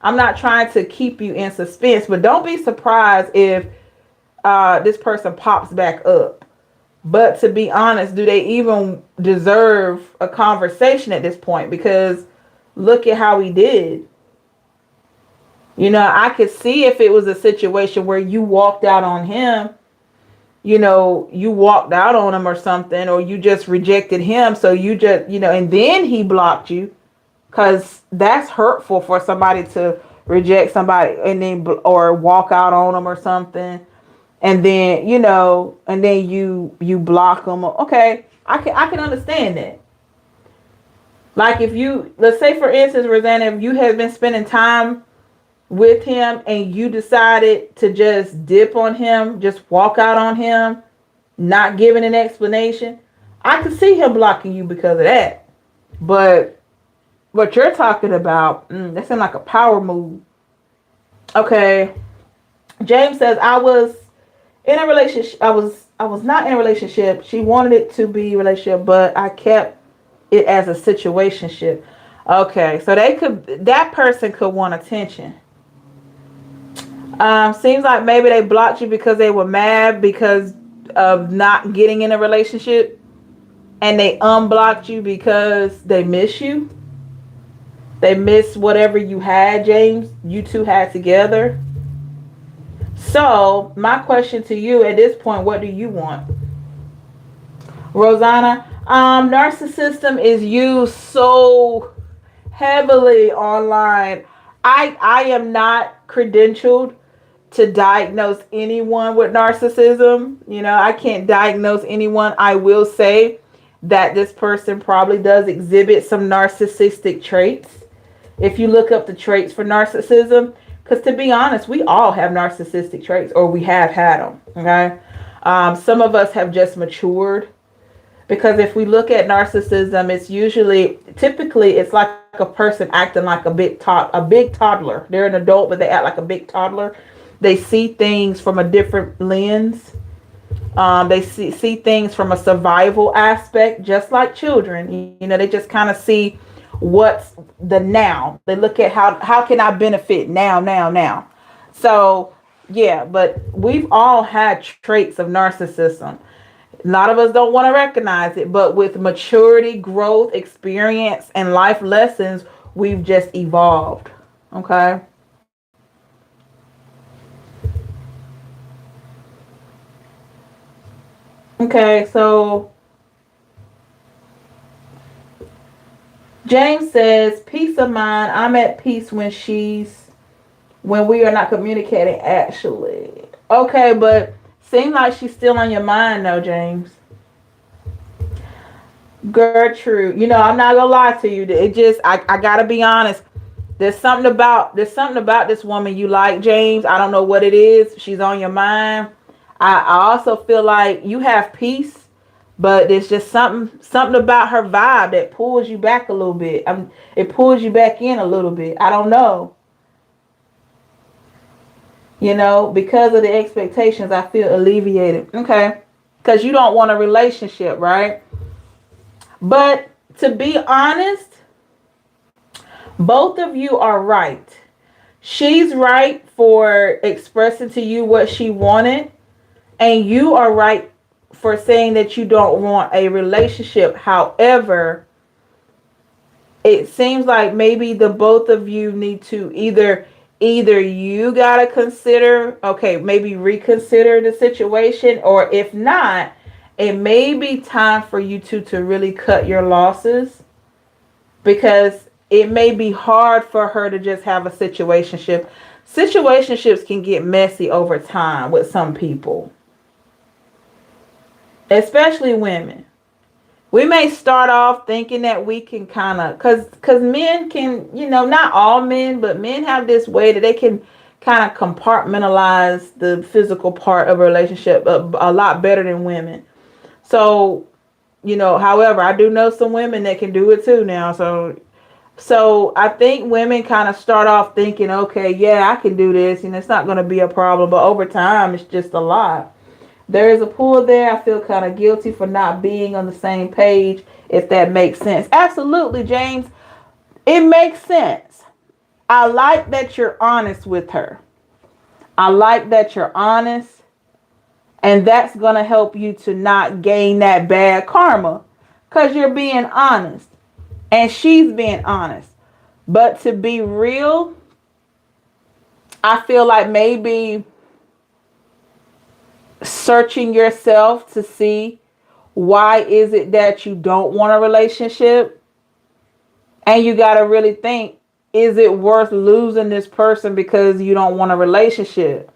I'm not trying to keep you in suspense, but don't be surprised if this person pops back up. But to be honest, do they even deserve a conversation at this point? Because look at how he did. I could see if it was a situation where you walked out on him, you walked out on him or something, or you just rejected him. So you just, and then he blocked you, because that's hurtful for somebody to reject somebody and then, or walk out on them or something. And then, and then you block them. Okay, I can understand that. Like, if you, let's say for instance, Rosanna, if you have been spending time with him and you decided to just dip on him, just walk out on him, not giving an explanation, I could see him blocking you because of that. But what you're talking about, that sounds like a power move. Okay. James says, I was in a relationship. I was not in a relationship. She wanted it to be a relationship, but I kept it as a situationship. Okay, so that person could want attention. Seems like maybe they blocked you because they were mad because of not getting in a relationship, and they unblocked you because they miss you. They miss whatever you had, James. You two had together. So my question to you at this point, what do you want? Rosanna, narcissism is used so heavily online. I am not credentialed to diagnose anyone with narcissism. I can't diagnose anyone. I will say that this person probably does exhibit some narcissistic traits. If you look up the traits for narcissism, because to be honest, we all have narcissistic traits, or we have had them. Okay. Some of us have just matured, because if we look at narcissism, it's typically it's like a person acting like a big toddler. They're an adult, but they act like a big toddler. They see things from a different lens. They see things from a survival aspect, just like children. They just kind of see what's the now. They look at how can I benefit now. So yeah, but we've all had traits of narcissism. A lot of us don't want to recognize it, but with maturity, growth, experience, and life lessons, we've just evolved. Okay. Okay, so James says, peace of mind. I'm at peace when we are not communicating, actually. Okay, but seems like she's still on your mind though, James. Gertrude, I'm not gonna lie to you. It just, I gotta be honest. There's something about this woman you like, James. I don't know what it is. She's on your mind. I also feel like you have peace, but there's just something about her vibe that pulls you back a little bit. It pulls you back in a little bit. I don't know. You know, because of the expectations, I feel alleviated. Okay. Because you don't want a relationship, right? But to be honest, both of you are right. She's right for expressing to you what she wanted, and you are right for saying that you don't want a relationship. However, it seems like maybe the both of you need to either you got to consider, okay, maybe reconsider the situation, or if not, it may be time for you two to really cut your losses, because it may be hard for her to just have a situationship. Situationships can get messy over time with some people, especially women. We may start off thinking that we can kind of, because men can, you know, not all men, but men have this way that they can kind of compartmentalize the physical part of a relationship a lot better than women. So, you know, however, I do know some women that can do it too now. So I think women kind of start off thinking, okay, yeah, I can do this, and it's not going to be a problem. But over time, it's just a lot. There is a pull there. I feel kind of guilty for not being on the same page, if that makes sense. Absolutely, James. It makes sense. I like that you're honest with her. I like that you're honest. And that's going to help you to not gain that bad karma, because you're being honest. And she's being honest. But to be real, I feel like maybe searching yourself to see why is it that you don't want a relationship, and you got to really think, is it worth losing this person because you don't want a relationship?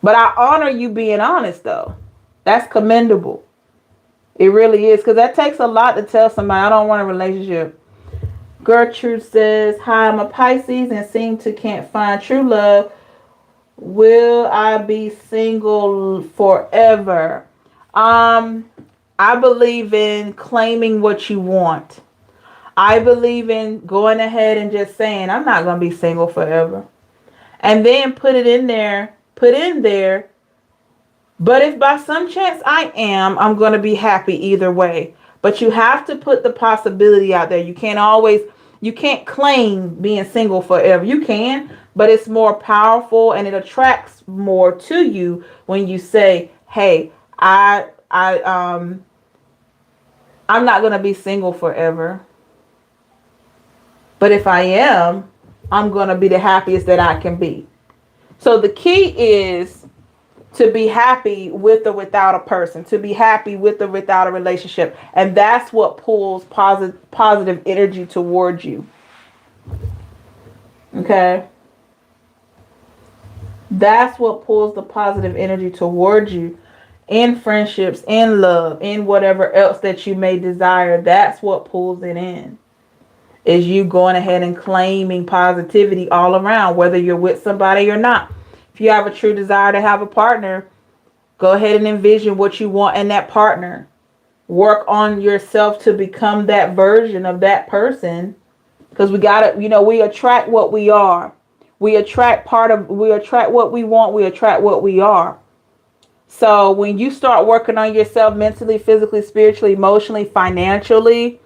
But I honor you being honest, though. That's commendable. It really is, because that takes a lot to tell somebody, I don't want a relationship. Gertrude says, hi, I'm a Pisces and seem to can't find true love. Will I be single forever? I believe in claiming what you want. I believe in going ahead and just saying, I'm not going to be single forever. And then put in there. But if by some chance I am, I'm going to be happy either way. But you have to put the possibility out there. You can't claim being single forever. You can, but it's more powerful and it attracts more to you when you say, hey, I'm not going to be single forever. But if I am, I'm going to be the happiest that I can be. So the key is to be happy with or without a person, to be happy with or without a relationship. And that's what pulls positive energy towards you. Okay? That's what pulls the positive energy towards you in friendships, in love, in whatever else that you may desire. That's what pulls it in. Is you going ahead and claiming positivity all around, whether you're with somebody or not. If you have a true desire to have a partner, go ahead and envision what you want in that partner. Work on yourself to become that version of that person. Because we gotta, we attract what we are. We attract what we want. We attract what we are. So when you start working on yourself mentally, physically, spiritually, emotionally, financially,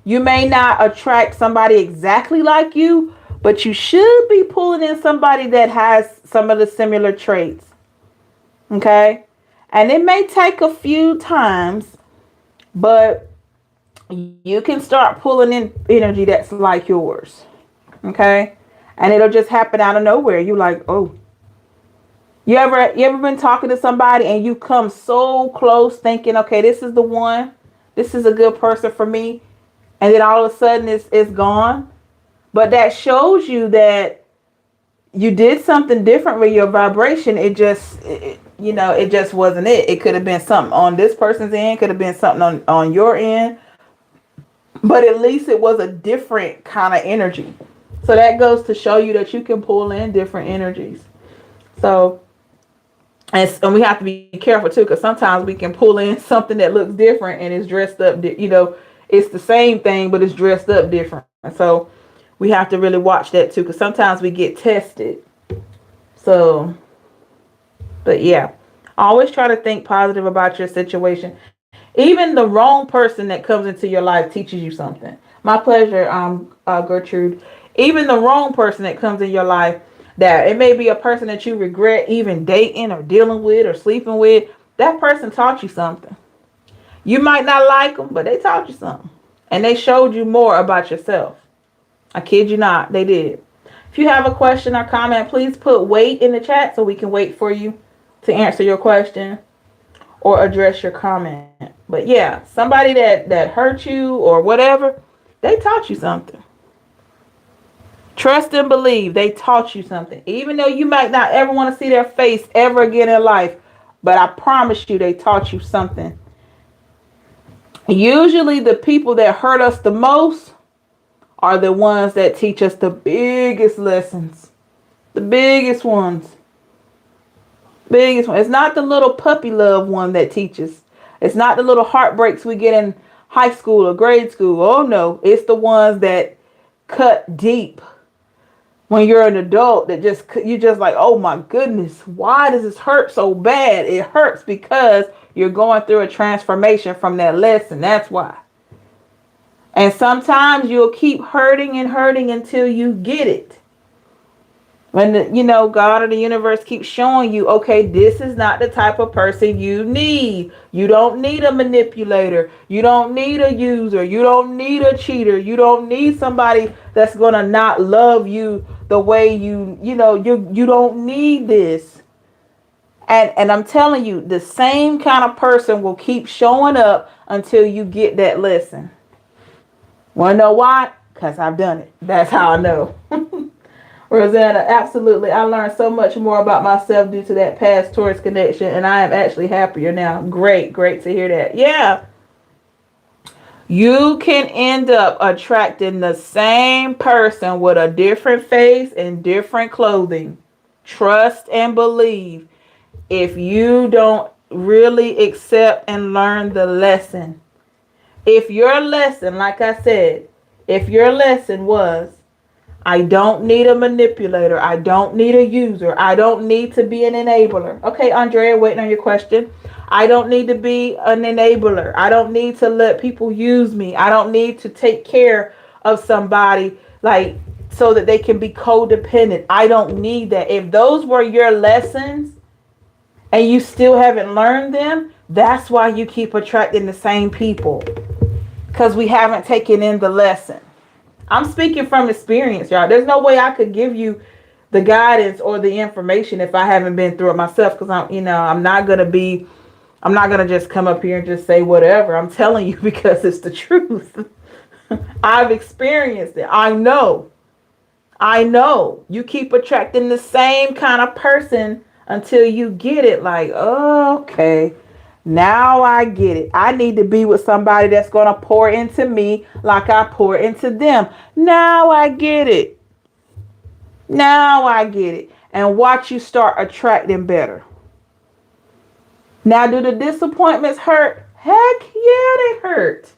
you may not attract somebody exactly like you, but you should be pulling in somebody that has some of the similar traits. Okay? And it may take a few times, but you can start pulling in energy that's like yours. Okay? And it'll just happen out of nowhere. You like, oh. You ever been talking to somebody and you come so close thinking, okay, this is the one. This is a good person for me. And then all of a sudden it's gone. But that shows you that you did something different with your vibration. It just wasn't it. It could have been something on this person's end. Could have been something on your end. But at least it was a different kind of energy. So that goes to show you that you can pull in different energies. So And we have to be careful too, because sometimes we can pull in something that looks different and is dressed up, it's the same thing, but it's dressed up different. So we have to really watch that too, because sometimes we get tested. So, but yeah, always try to think positive about your situation. Even the wrong person that comes into your life teaches you something. My pleasure, Gertrude. Even the wrong person that comes in your life, that it may be a person that you regret even dating or dealing with or sleeping with, that person taught you something. You might not like them, but they taught you something. And they showed you more about yourself. I kid you not, they did. If you have a question or comment, please put wait in the chat so we can wait for you to answer your question or address your comment. But yeah, somebody that hurt you or whatever, they taught you something. Trust and believe they taught you something. Even though you might not ever want to see their face ever again in life, but I promise you they taught you something. Usually the people that hurt us the most are the ones that teach us the biggest lessons. The biggest ones. Biggest one. It's not the little puppy love one that teaches. It's not the little heartbreaks we get in high school or grade school. Oh no, it's the ones that cut deep. When you're an adult, that you just like, oh my goodness, why does this hurt so bad? It hurts because you're going through a transformation from that lesson. That's why. And sometimes you'll keep hurting and hurting until you get it. When God or the universe keeps showing you, okay, this is not the type of person you need. You don't need a manipulator. You don't need a user. You don't need a cheater. You don't need somebody that's going to not love you the way you don't need this. And I'm telling you, the same kind of person will keep showing up until you get that lesson. Want to know why? Because I've done it. That's how I know. Rosanna, absolutely. I learned so much more about myself due to that past Taurus connection, and I am actually happier now. Great to hear that. Yeah. You can end up attracting the same person with a different face and different clothing. Trust and believe. If you don't really accept and learn the lesson. If your lesson, like I said, if your lesson was, I don't need a manipulator. I don't need a user. I don't need to be an enabler. Okay, Andrea, waiting on your question. I don't need to be an enabler. I don't need to let people use me. I don't need to take care of somebody like so that they can be codependent. I don't need that. If those were your lessons and you still haven't learned them, that's why you keep attracting the same people. Because we haven't taken in the lesson. I'm speaking from experience, y'all. There's no way I could give you the guidance or the information if I haven't been through it myself. Because I'm not gonna just come up here and just say whatever. I'm telling you because it's the truth. I've experienced it. I know. You keep attracting the same kind of person until you get it. Like, oh, okay. Now I get it. I need to be with somebody that's going to pour into me like I pour into them. Now I get it. And watch you start attracting better. Now, do the disappointments hurt? Heck yeah, they hurt.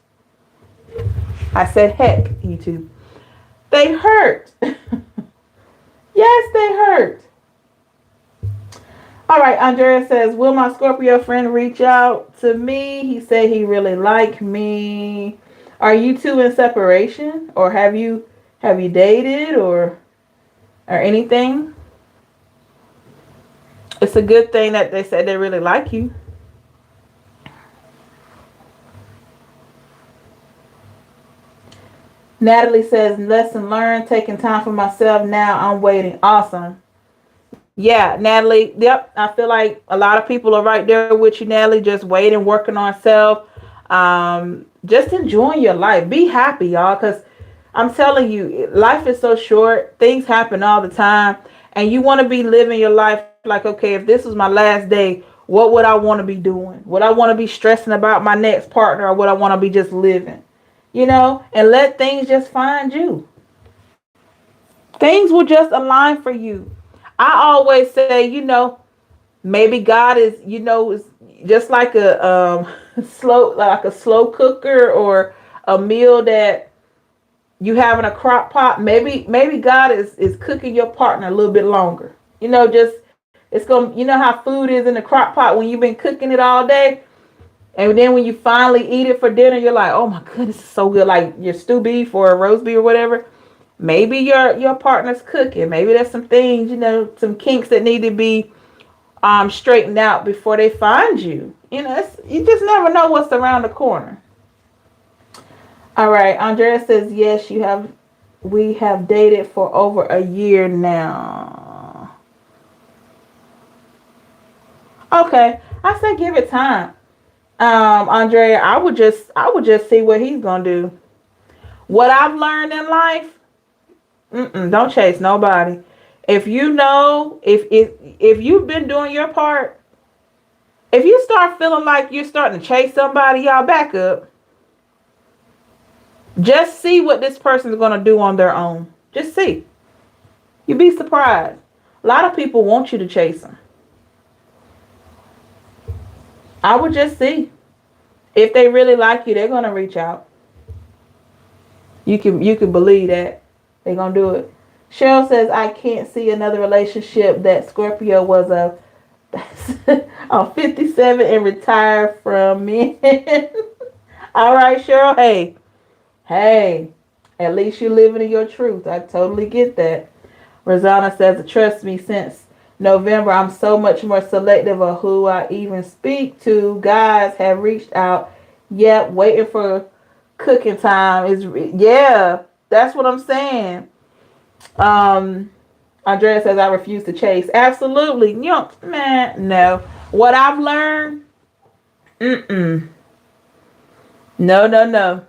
I said heck, YouTube. They hurt. Yes, they hurt. All right, Andrea says, will my Scorpio friend reach out to me? He said he really liked me. Are you two in separation? Or have you dated or anything? It's a good thing that they said they really like you. Natalie says, lesson learned, taking time for myself. Now I'm waiting. Awesome. Yeah, Natalie. Yep. I feel like a lot of people are right there with you, Natalie. Just waiting, working on self. Just enjoying your life. Be happy, y'all. Because I'm telling you, life is so short. Things happen all the time. And you want to be living your life like, okay, if this was my last day, what would I want to be doing? Would I want to be stressing about my next partner, or would I want to be just living? And let things just find you. Things will just align for you. I always say, Maybe God is, is just like a slow cooker, or a meal that you have in a crock pot. Maybe God is cooking your partner a little bit longer. Just it's gonna, how food is in the crock pot when you've been cooking it all day, and then when you finally eat it for dinner, you're like, oh my goodness, it's so good. Like your stew beef or a roast beef or whatever. Maybe your partner's cooking. Maybe there's some things, some kinks that need to be straightened out before they find you. You just never know what's around the corner. All right, Andrea says yes. We have dated for over a year now. Okay, I say give it time. Andrea, I would just see what he's gonna do. What I've learned in life, don't chase nobody. If if you've been doing your part, if you start feeling like you're starting to chase somebody, y'all back up. Just see what this person is going to do on their own. Just see. You'd be surprised. A lot of people want you to chase them. I would just see. If they really like you, they're going to reach out. You can believe that. They're going to do it. Cheryl says, I can't see another relationship that Scorpio was a I'm 57 and retired from men. All right, Cheryl. Hey, at least you're living in your truth. I totally get that. Rosanna says, trust me, since November, I'm so much more selective of who I even speak to. Guys have reached out. Yep, waiting for cooking time yeah, that's what I'm saying. Andrea says, I refuse to chase. Absolutely. No. What I've learned, no.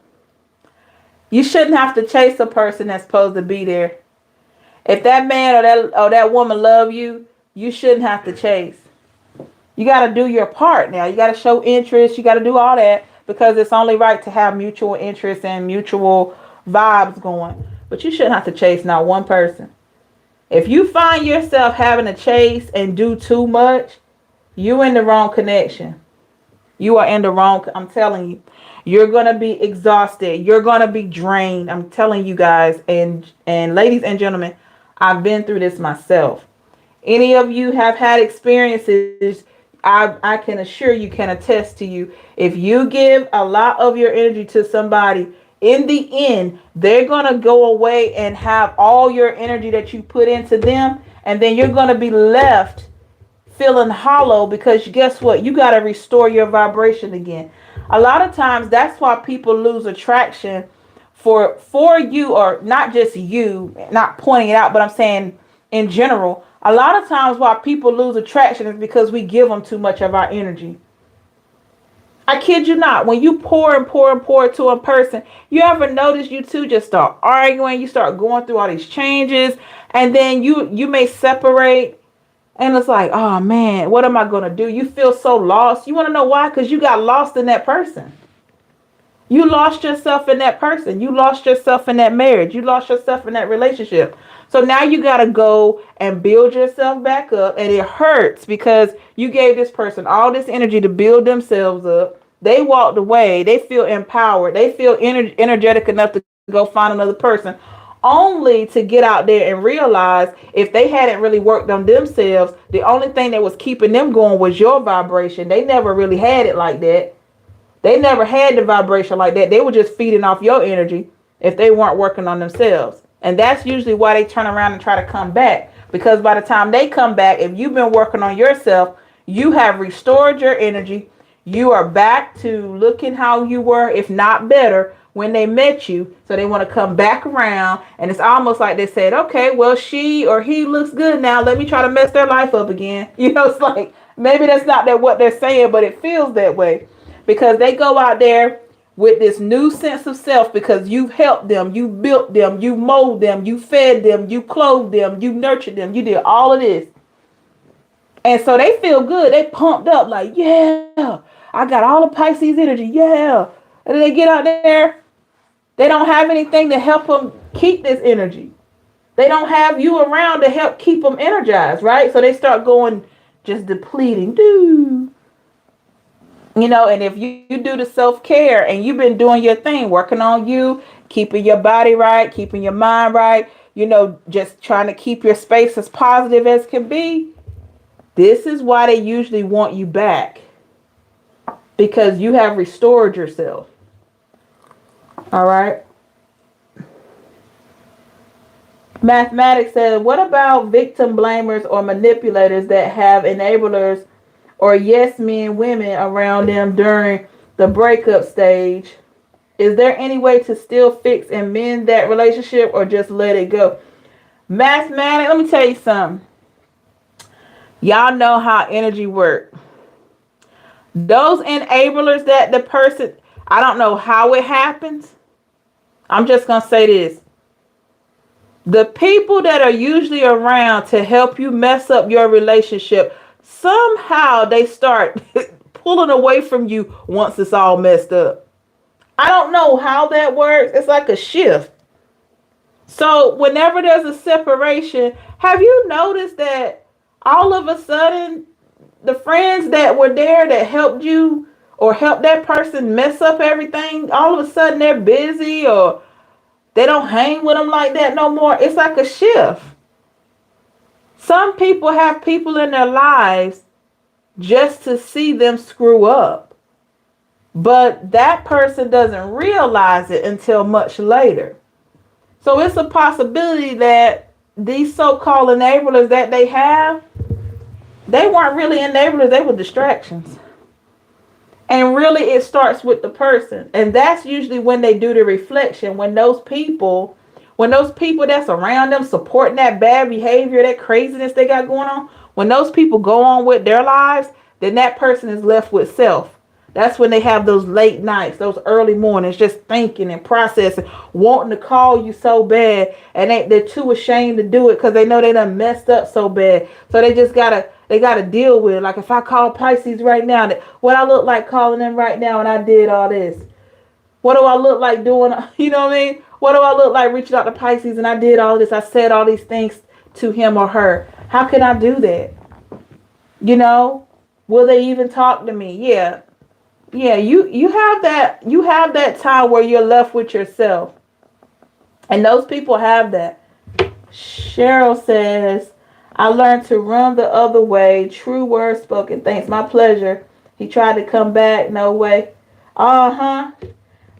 You shouldn't have to chase a person that's supposed to be there. If that man or that woman love you, you shouldn't have to chase. You got to do your part now. You got to show interest. You got to do all that, because it's only right to have mutual interest and mutual vibes going. But you shouldn't have to chase not one person. If you find yourself having to chase and do too much, you're in the wrong connection. You are in the wrong, I'm telling you. You're going to be exhausted. You're going to be drained. I'm telling you guys, and ladies and gentlemen, I've been through this myself. Any of you have had experiences, I can assure you, can attest to you. If you give a lot of your energy to somebody, in the end, they're going to go away and have all your energy that you put into them. And then you're going to be left feeling hollow, because guess what? You got to restore your vibration again. A lot of times that's why people lose attraction for you, or not just you, not pointing it out, but I'm saying in general. A lot of times why people lose attraction is because we give them too much of our energy. I kid you not. When you pour and pour and pour to a person, you ever notice you two just start arguing, you start going through all these changes, and then you may separate, and it's like, oh man, what am I going to do? You feel so lost. You want to know why? Because you got lost in that person. You lost yourself in that person. You lost yourself in that marriage. You lost yourself in that relationship. So now you got to go and build yourself back up. And it hurts because you gave this person all this energy to build themselves up. They walked away. They feel empowered. They feel energetic enough to go find another person, only to get out there and realize if they hadn't really worked on themselves, the only thing that was keeping them going was your vibration. They never really had it like that. They never had the vibration like that. They were just feeding off your energy if they weren't working on themselves. And that's usually why they turn around and try to come back. Because by the time they come back, if you've been working on yourself, you have restored your energy. You are back to looking how you were, if not better, when they met you. So they want to come back around. And it's almost like they said, okay, well, she or he looks good now. Let me try to mess their life up again. It's like, maybe that's not what they're saying, but it feels that way. Because they go out there with this new sense of self, because you've helped them, you built them, you molded them, you fed them, you clothed them, you nurtured them, you did all of this. And so they feel good. They pumped up like, yeah, I got all the Pisces energy. Yeah. And then they get out there. They don't have anything to help them keep this energy. They don't have you around to help keep them energized, right? So they start going just depleting. Do you know? And if you do the self-care and you've been doing your thing, working on you, keeping your body right, keeping your mind right, you know, just trying to keep your space as positive as can be, this is why they usually want you back, because you have restored yourself. All right. Mathematics says, what about victim blamers or manipulators that have enablers or yes men women around them during the breakup stage? Is there any way to still fix and mend that relationship or just let it go? Mathematics, let me tell you something. Y'all know how energy works. Those enablers that the person, I don't know how it happens. I'm just going to say this. The people that are usually around to help you mess up your relationship, somehow they start pulling away from you once it's all messed up. I don't know how that works. It's like a shift. So whenever there's a separation, have you noticed that all of a sudden the friends that were there that helped you or helped that person mess up everything, all of a sudden they're busy or they don't hang with them like that no more? It's like a shift. Some people have people in their lives just to see them screw up. But that person doesn't realize it until much later. So it's a possibility that these so-called enablers that they have, they weren't really enablers, they were distractions. And really it starts with the person. And that's usually when they do the reflection, when those people that's around them supporting that bad behavior, that craziness they got going on, when those people go on with their lives, then that person is left with self. That's when they have those late nights, those early mornings, just thinking and processing, wanting to call you so bad, and they're too ashamed to do it because they know they done messed up so bad. So they just gotta deal with it. Like if I call Pisces right now, what I look like calling them right now, and I did all this. What do I look like doing? You know what I mean? What do I look like reaching out to Pisces and I did all this? I said all these things to him or her. How can I do that? You know, will they even talk to me? Yeah. Yeah, you have that time where you're left with yourself. And those people have that. Cheryl says, I learned to run the other way. True words spoken. Thanks, my pleasure. He tried to come back. No way. Uh-huh.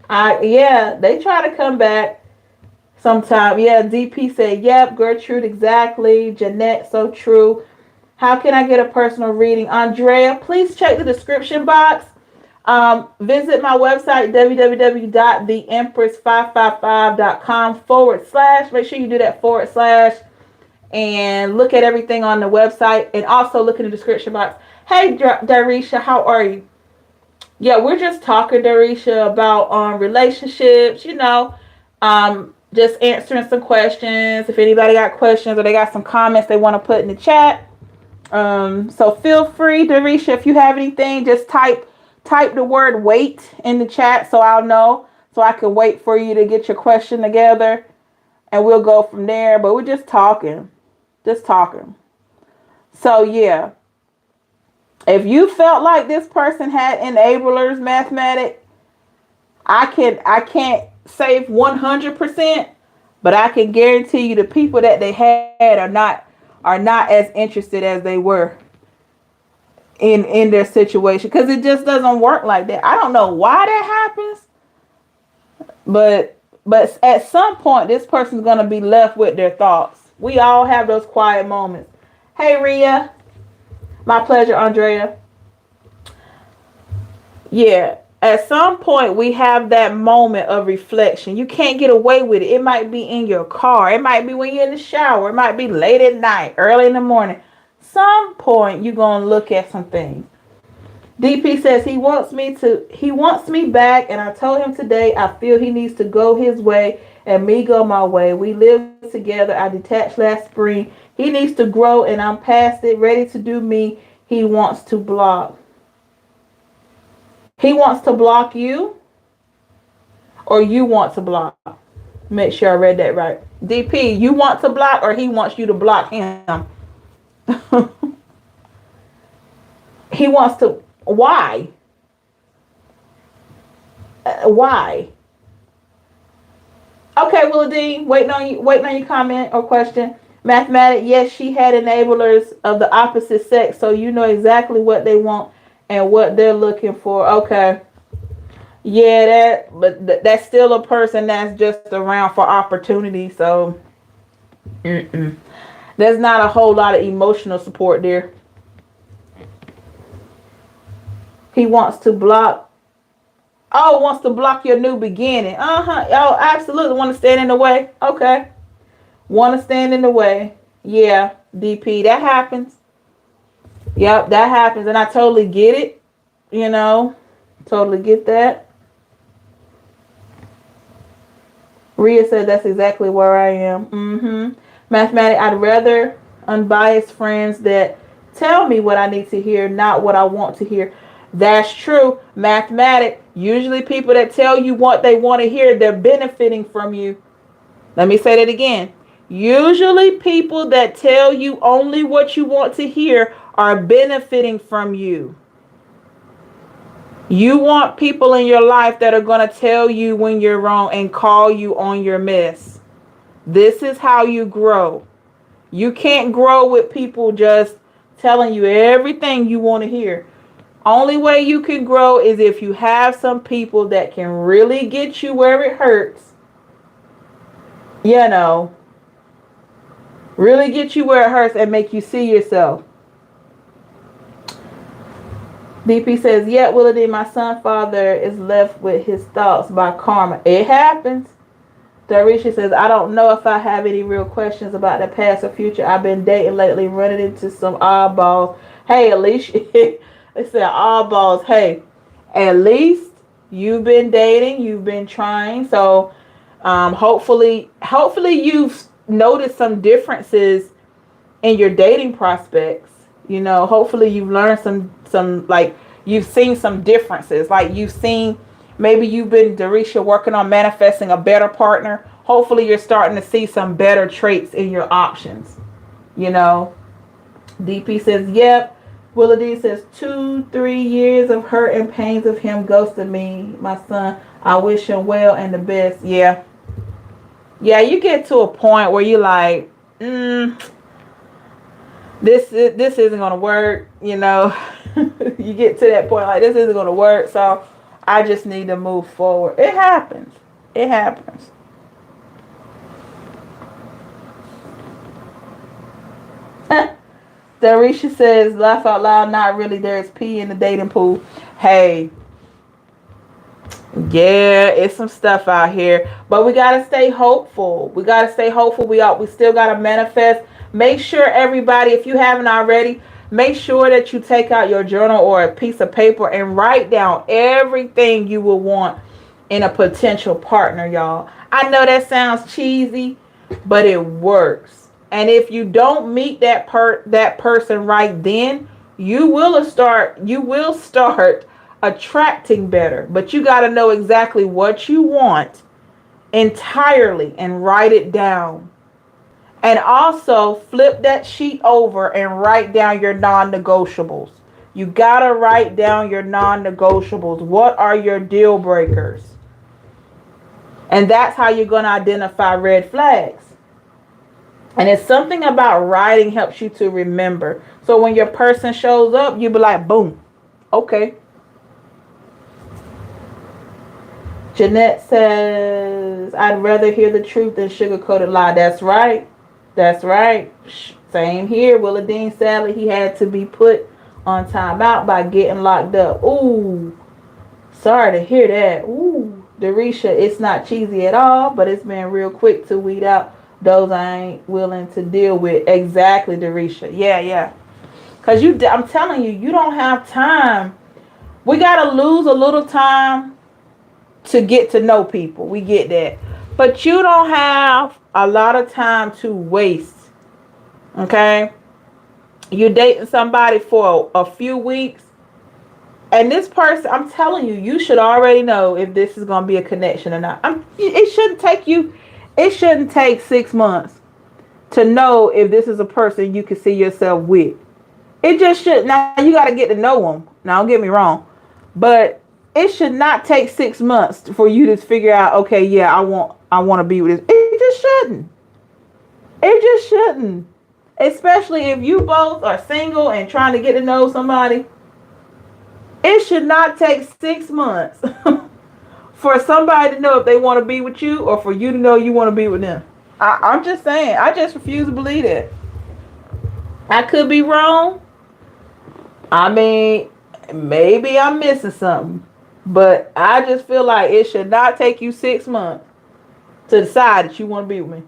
Yeah, they try to come back sometime. Yeah, DP said, yep, Gertrude, exactly. Jeanette, so true. How can I get a personal reading? Andrea, please check the description box. Visit my website, www.theempress555.com/. Make sure you do that / and look at everything on the website, and also look in the description box. Hey, Darisha, how are you? Yeah, we're just talking, Darisha, about relationships, you know, just answering some questions. If anybody got questions or they got some comments they want to put in the chat, so feel free, Darisha, if you have anything, just type the word wait in the chat so I'll know, so I can wait for you to get your question together and we'll go from there. But we're just talking. So yeah, if you felt like this person had enablers, mathematic, I can't say 100%, but I can guarantee you the people that they had are not as interested as they were in their situation, because it just doesn't work like that. I don't know why that happens, but at some point this person's going to be left with their thoughts. We all have those quiet moments. Hey Ria, my pleasure. Andrea, yeah, at some point we have that moment of reflection. You can't get away with it. It might be in your car, it might be when you're in the shower, it might be late at night, early in the morning. Some point you're going to look at some things. DP says he wants me back, and I told him today I feel he needs to go his way and me go my way. We lived together. I detached last spring. He needs to grow, and I'm past it, ready to do me. He wants to block. He wants to block you, or you want to block? Make sure I read that right. DP, you want to block, or he wants you to block him? He wants to. Why? Why? Okay, Willa D, waiting on you. Waiting on your comment or question. Mathematic. Yes, she had enablers of the opposite sex, so you know exactly what they want and what they're looking for. Okay. Yeah, that's still a person that's just around for opportunity. So, there's not a whole lot of emotional support there. He wants to block. Oh, wants to block your new beginning. Oh, absolutely. Want to stand in the way. Okay. Want to stand in the way. Yeah, DP. That happens. Yep, that happens. And I totally get it. You know, totally get that. Rhea said that's exactly where I am. Mathematic, I'd rather unbiased friends that tell me what I need to hear, not what I want to hear. That's true. Mathematic, usually people that tell you what they want to hear, they're benefiting from you. Let me say that again. Usually people that tell you only what you want to hear are benefiting from you. You want people in your life that are going to tell you when you're wrong and call you on your mess. This is how you grow. You can't grow with people just telling you everything you want to hear. Only way you can grow is if you have some people that can really get you where it hurts. You know, really get you where it hurts and make you see yourself. DP says, yeah, Willity, my son father is left with his thoughts by karma. It happens. Darisha says, I don't know if I have any real questions about the past or future. I've been dating lately, running into some oddballs. Hey, at least they said oddballs. Hey, at least you've been dating, you've been trying. So hopefully you've noticed some differences in your dating prospects. You know, hopefully you've learned some like you've seen some differences. Like you've seen, maybe you've been, Darisha, working on manifesting a better partner. Hopefully you're starting to see some better traits in your options. You know, DP says, yep. Willity says 2-3 years of hurt and pains of him ghosting me. My son, I wish him well and the best. Yeah. Yeah, you get to a point where you're like, this isn't going to work, you know. You get to that point like, this isn't going to work, so I just need to move forward. It happens. It happens. Darisha says, laugh out loud, not really, there's pee in the dating pool. Hey, yeah, it's some stuff out here, but we got to stay hopeful. We still got to manifest. Make sure, everybody, if you haven't already, make sure that you take out your journal or a piece of paper and write down everything you will want in a potential partner, y'all. I know that sounds cheesy, but it works. And if you don't meet that person right then, you will start attracting better. But you got to know exactly what you want entirely and write it down. And also flip that sheet over and write down your non-negotiables. You got to write down your non-negotiables. What are your deal breakers? And that's how you're going to identify red flags. And it's something about writing helps you to remember. So when your person shows up, you'll be like, boom. Okay. Jeanette says, I'd rather hear the truth than sugar-coated lie. That's right. That's right. Same here. Willa Dean, sadly, he had to be put on timeout by getting locked up. Ooh. Sorry to hear that. Ooh. Darisha, it's not cheesy at all, but it's been real quick to weed out those I ain't willing to deal with. Exactly, Darisha. Yeah. Because I'm telling you, you don't have time. We got to lose a little time to get to know people. We get that. But you don't have a lot of time to waste. Okay? You're dating somebody for a few weeks. And this person, I'm telling you, you should already know if this is going to be a connection or not. It shouldn't take 6 months to know if this is a person you can see yourself with. It just should. Now you got to get to know them. Now don't get me wrong, but it should not take 6 months for you to figure out. Okay, yeah, I want to be with this. It just shouldn't. It just shouldn't. Especially if you both are single and trying to get to know somebody. It should not take 6 months for somebody to know if they want to be with you or for you to know you want to be with them. I'm just saying. I just refuse to believe it. I could be wrong. I mean, maybe I'm missing something. But I just feel like it should not take you 6 months to decide that you want to be with me.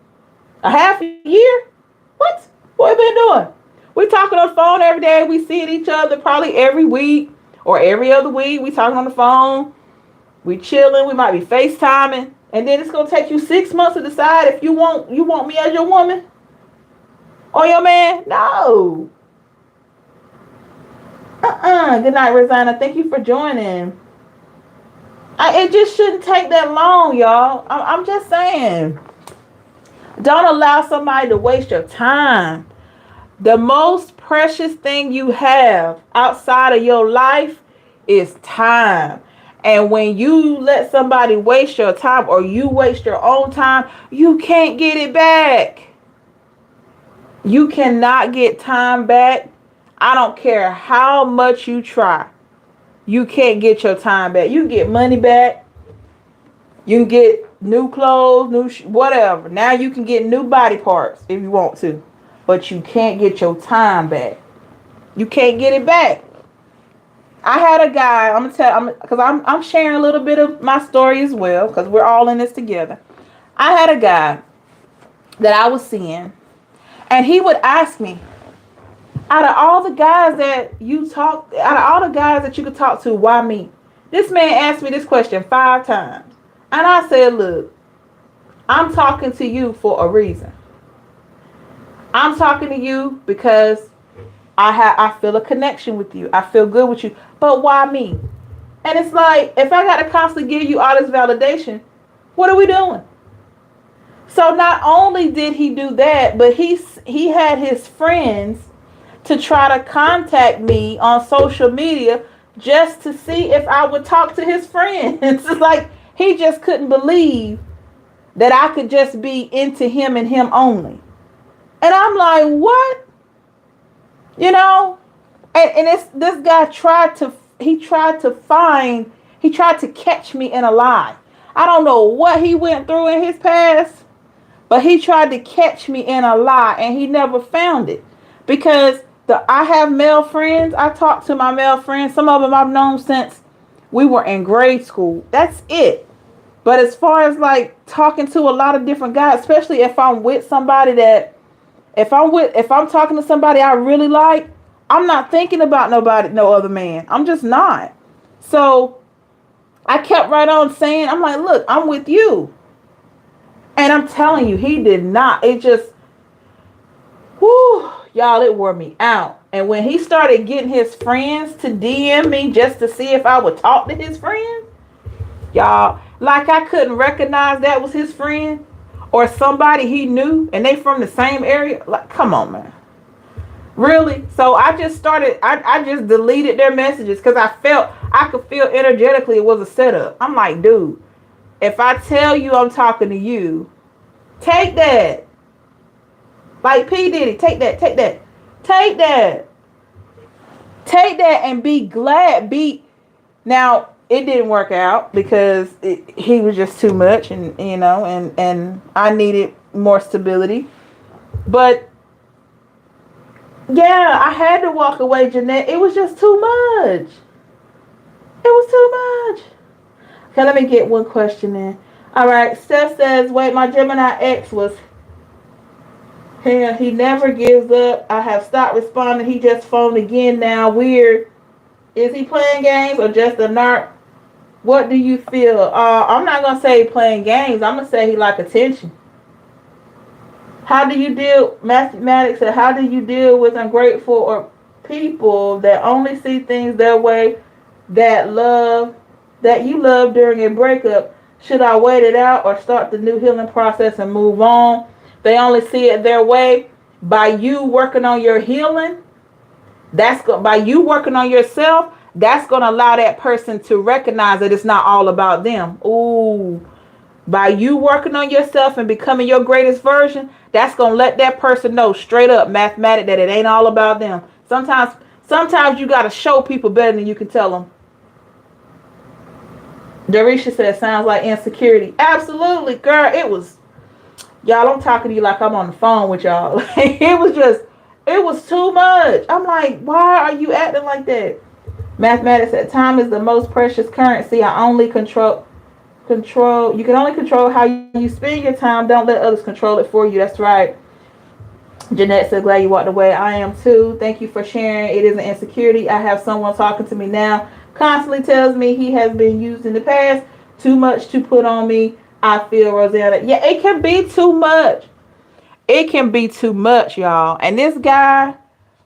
A half a year? What? What have you been doing? We talking on the phone every day. We seeing each other probably every week or every other week. We talking on the phone. We chilling. We might be FaceTiming. And then it's gonna take you 6 months to decide if you want me as your woman or your man. No. Good night, Rosanna. Thank you for joining. It just shouldn't take that long, y'all. I'm just saying. Don't allow somebody to waste your time. The most precious thing you have outside of your life is time. And when you let somebody waste your time or you waste your own time, you can't get it back. You cannot get time back. I don't care how much you try. You can't get your time back. You can get money back. You can get new clothes, whatever. Now you can get new body parts if you want to. But you can't get your time back. You can't get it back. I had a guy, I'm going to tell, because I'm sharing a little bit of my story as well, because we're all in this together. I had a guy that I was seeing, and he would ask me, out of all the guys that you could talk to, why me? This man asked me this question 5 times. And I said, look, I'm talking to you for a reason. I'm talking to you because I feel a connection with you. I feel good with you. But why me? And it's like, if I got to constantly give you all this validation, what are we doing? So not only did he do that, but he had his friends to try to contact me on social media just to see if I would talk to his friends. It's like he just couldn't believe that I could just be into him and him only. And I'm like, what? You know? And this guy tried to catch me in a lie. I don't know what he went through in his past, but he tried to catch me in a lie, and he never found it. Because I have male friends. I talk to my male friends. Some of them I've known since we were in grade school. That's it. But as far as like talking to a lot of different guys, especially if I'm with somebody if I'm talking to somebody I really like, I'm not thinking about no other man. I'm just not. So I kept right on saying, I'm like, look, I'm with you. And I'm telling you, he did not. It just, whoo, y'all, it wore me out. And when he started getting his friends to DM me just to see if I would talk to his friends, y'all, like I couldn't recognize that was his friend or somebody he knew and they from the same area. Like, come on, man. Really? So I just deleted their messages because I could feel energetically it was a setup. I'm like, dude, if I tell you I'm talking to you, take that. Like P. Diddy, take that. And be glad. Now, it didn't work out because he was just too much and I needed more stability. But yeah, I had to walk away, Jeanette. It was just too much. Okay, let me get one question in. All right, Steph says, wait, my Gemini ex was here. He never gives up. I have stopped responding. He just phoned again now. Weird. Is he playing games or just a narc? What do you feel? I'm not going to say playing games. I'm going to say he like attention. How do you deal with ungrateful or people that only see things their way that you love during a breakup? Should I wait it out or start the new healing process and move on? They only see it their way. By you working on your healing, By you working on yourself, that's going to allow that person to recognize that it's not all about them. Ooh. By you working on yourself and becoming your greatest version, that's going to let that person know straight up, mathematic, that it ain't all about them. Sometimes you got to show people better than you can tell them. Darisha said, sounds like insecurity. Absolutely, girl. It was, y'all, I'm talking to you like I'm on the phone with y'all. It was too much. I'm like, why are you acting like that? Mathematics said, time is the most precious currency. I only control. You can only control how you spend your time. Don't let others control it for you. That's right. Jeanette said, glad you walked away. I am too. Thank you for sharing. It is an insecurity. I have someone talking to me now. Constantly tells me he has been used in the past. Too much to put on me. I feel, Rosanna. Yeah, it can be too much. It can be too much, y'all. And this guy,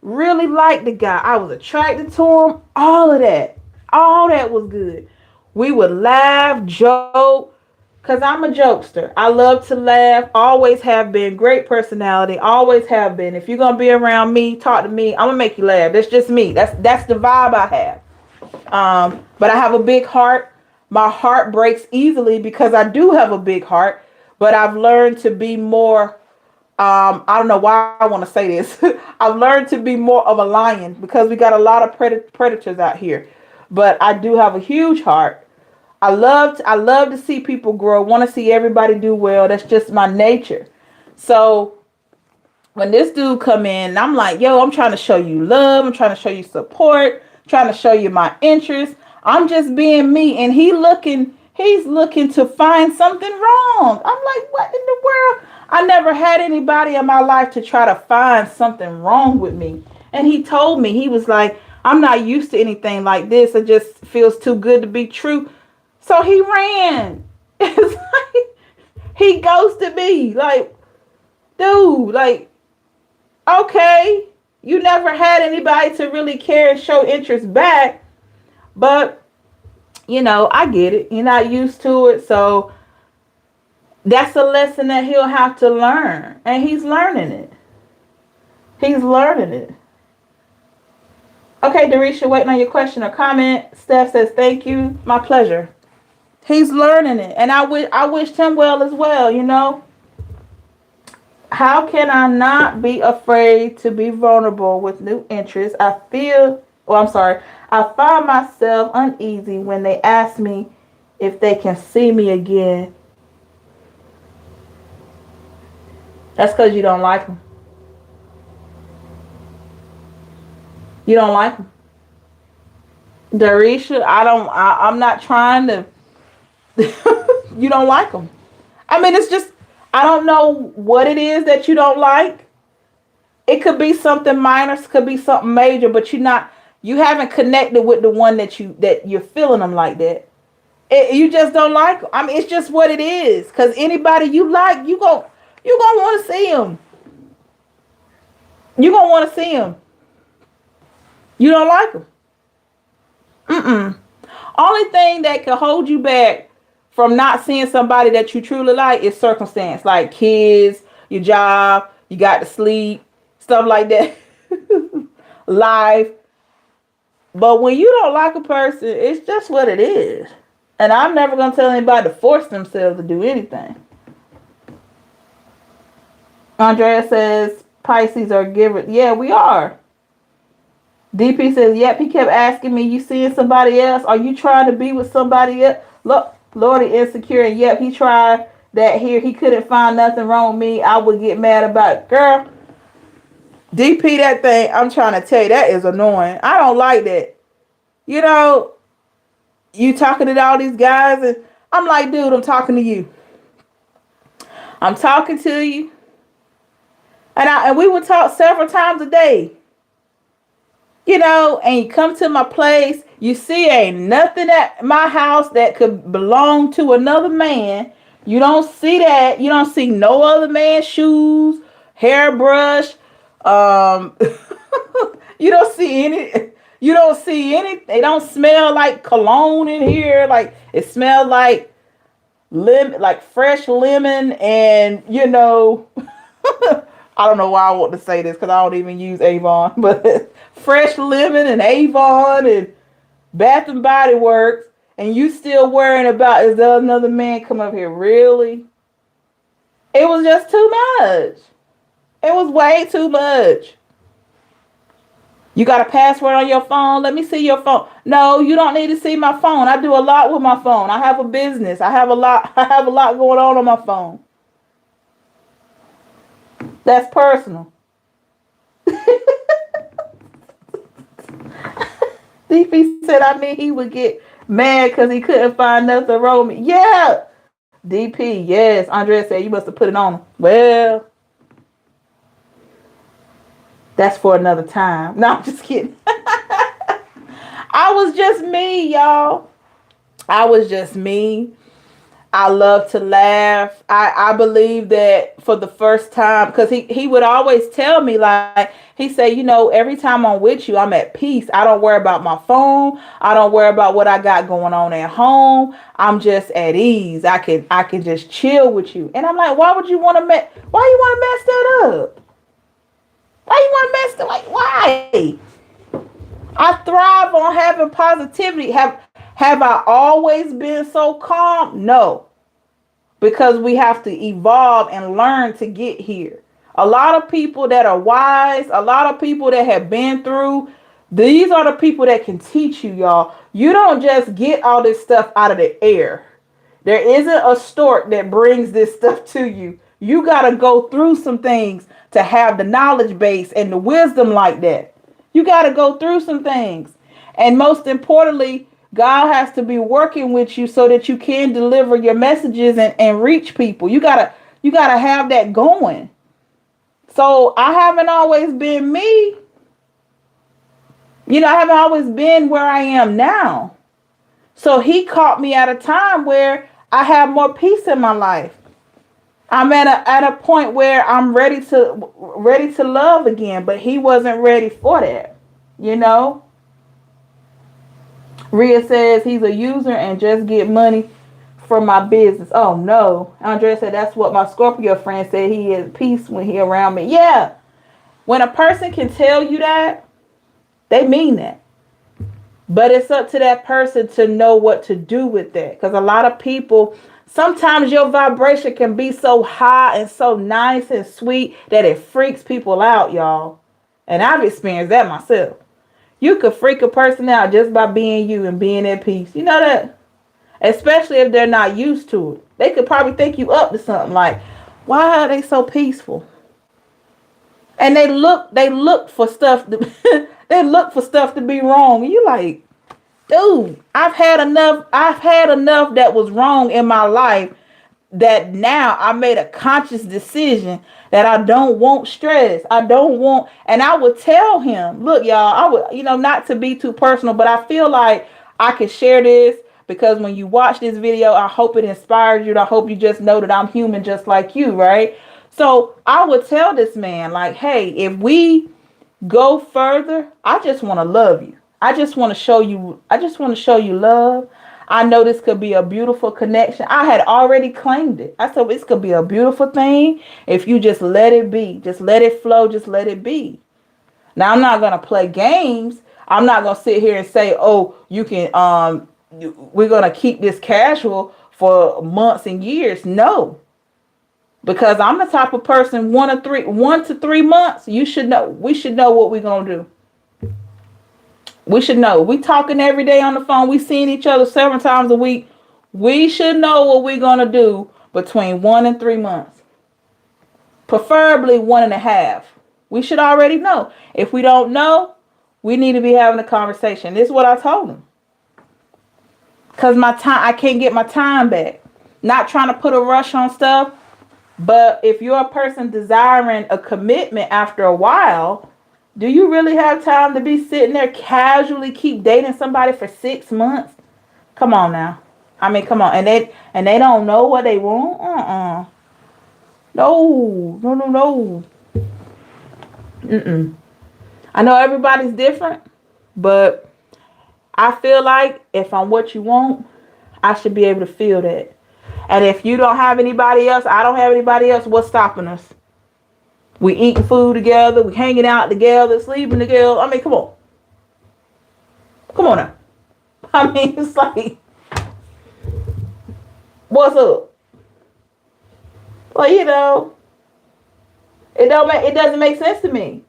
really liked the guy. I was attracted to him. All of that. All that was good. We would laugh, joke. Because I'm a jokester. I love to laugh. Always have been. Great personality. Always have been. If you're going to be around me, talk to me, I'm going to make you laugh. That's just me. That's the vibe I have. But I have a big heart. My heart breaks easily because I do have a big heart. But I've learned to be more... I don't know why I want to say this. I've learned to be more of a lion because we got a lot of predators out here. But I do have a huge heart. I love to see people grow. Want to see everybody do well. That's just my nature. So when this dude come in, I'm like, yo, I'm trying to show you love. I'm trying to show you support. Trying to show you my interest. I'm just being me. And he's looking to find something wrong. I'm like, what in the world? I never had anybody in my life to try to find something wrong with me. And he told me, he was like, I'm not used to anything like this. It just feels too good to be true. So he ran. It's like, he ghosted me. Like, dude, like, okay, you never had anybody to really care and show interest back. But, you know, I get it. You're not used to it. So that's a lesson that he'll have to learn. And he's learning it. He's learning it. Okay, Darisha, waiting on your question or comment. Steph says, thank you. My pleasure. He's learning it. And I wished him well as well, you know. How can I not be afraid to be vulnerable with new interests? I find myself uneasy when they ask me if they can see me again. That's because you don't like them. You don't like them. Darisha, I'm not trying to. You don't like them. I mean, it's just, I don't know what it is that you don't like. It could be something minor, it could be something major, but you haven't connected with the one that you're feeling them like that. You just don't like them. I mean, it's just what it is. Because anybody you like, you gonna want to see them. You're gonna want to see them. You don't like them. Only thing that can hold you back from not seeing somebody that you truly like is circumstance, like kids, your job, you got to sleep, stuff like that. Life. But when you don't like a person, it's just what it is. And I'm never going to tell anybody to force themselves to do anything. Andrea says, Pisces are givers. Yeah, we are. DP says, yep, he kept asking me, you seeing somebody else? Are you trying to be with somebody else? Look, Lordy insecure. And yep, he tried that here. He couldn't find nothing wrong with me. I would get mad about it. Girl, DP, that thing, I'm trying to tell you, that is annoying. I don't like that. You know, you talking to all these guys, and I'm like, dude, I'm talking to you. I'm talking to you. And we would talk several times a day. You know, and you come to my place, you see ain't nothing at my house that could belong to another man. You don't see that. You don't see no other man's shoes, hairbrush. You don't see any. They don't smell like cologne in here. Like it smells like fresh lemon and, you know, I don't know why I want to say this because I don't even use Avon, but Fresh Lemon and Avon and Bath and Body Works, and you still worrying about is there another man come up here? Really? It was just too much. It was way too much. You got a password on your phone? Let me see your phone. No, you don't need to see my phone. I do a lot with my phone. I have a business. I have a lot going on my phone. That's personal. DP said, I mean, he would get mad because he couldn't find nothing wrong with me. Yeah. DP, yes. Andrea said, you must have put it on him. Well, that's for another time. No, I'm just kidding. I was just me, y'all. I was just me. I love to laugh. I believe that for the first time, because he would always tell me, like, he said, you know, every time I'm with you, I'm at peace. I don't worry about my phone. I don't worry about what I got going on at home. I'm just at ease. I can just chill with you. And I'm like, why you want to mess that up? Why you want to mess that up? Why? I thrive on having positivity. Have I always been so calm? No. Because we have to evolve and learn to get here. A lot of people that are wise, a lot of people that have been through, these are the people that can teach you, y'all. You don't just get all this stuff out of the air. There isn't a stork that brings this stuff to you. You got to go through some things to have the knowledge base and the wisdom like that. You got to go through some things. And most importantly, God has to be working with you so that you can deliver your messages and reach people. You gotta have that going. So I haven't always been me. You know, I haven't always been where I am now. So he caught me at a time where I have more peace in my life. I'm at a point where I'm ready to love again, but he wasn't ready for that. You know? Rhea says he's a user and just get money from my business. Oh no. Andrea said that's what my Scorpio friend said. He is peace when he around me. Yeah. When a person can tell you that, they mean that. But it's up to that person to know what to do with that. Because a lot of people, sometimes your vibration can be so high and so nice and sweet that it freaks people out, y'all. And I've experienced that myself. You could freak a person out just by being you and being at peace. You know that? Especially if they're not used to it. They could probably think you up to something like, why are they so peaceful? And they look for stuff to, they look for stuff to be wrong. And you're like, dude, I've had enough that was wrong in my life that now I made a conscious decision that I don't want stress. I don't want, and I would tell him, look, y'all, I would, not to be too personal, but I feel like I could share this because when you watch this video, I hope it inspires you. I hope you just know that I'm human just like you, right? So I would tell this man like, hey, if we go further, I just want to love you. I just want to show you love. I know this could be a beautiful connection. I had already claimed it. I said, this could be a beautiful thing if you just let it be. Just let it flow. Just let it be. Now, I'm not going to play games. I'm not going to sit here and say, oh, you can, we're going to keep this casual for months and years. No. Because I'm the type of person, 1 to 3 months, we should know what we're going to do. We should know. We talking every day on the phone. We seeing each other several times a week. We should know what we're going to do between 1 and 3 months. Preferably 1.5. We should already know. If we don't know, we need to be having a conversation. This is what I told him. Because I can't get my time back. Not trying to put a rush on stuff. But if you're a person desiring a commitment after a while, do you really have time to be sitting there casually keep dating somebody for 6 months? Come on now. I mean, come on. And they don't know what they want? No. I know everybody's different, but I feel like if I'm what you want, I should be able to feel that. And if you don't have anybody else, I don't have anybody else, what's stopping us? We eating food together. We hanging out together, sleeping together. I mean, come on. Come on now. I mean, it's like, what's up? Well, you know, it doesn't make sense to me.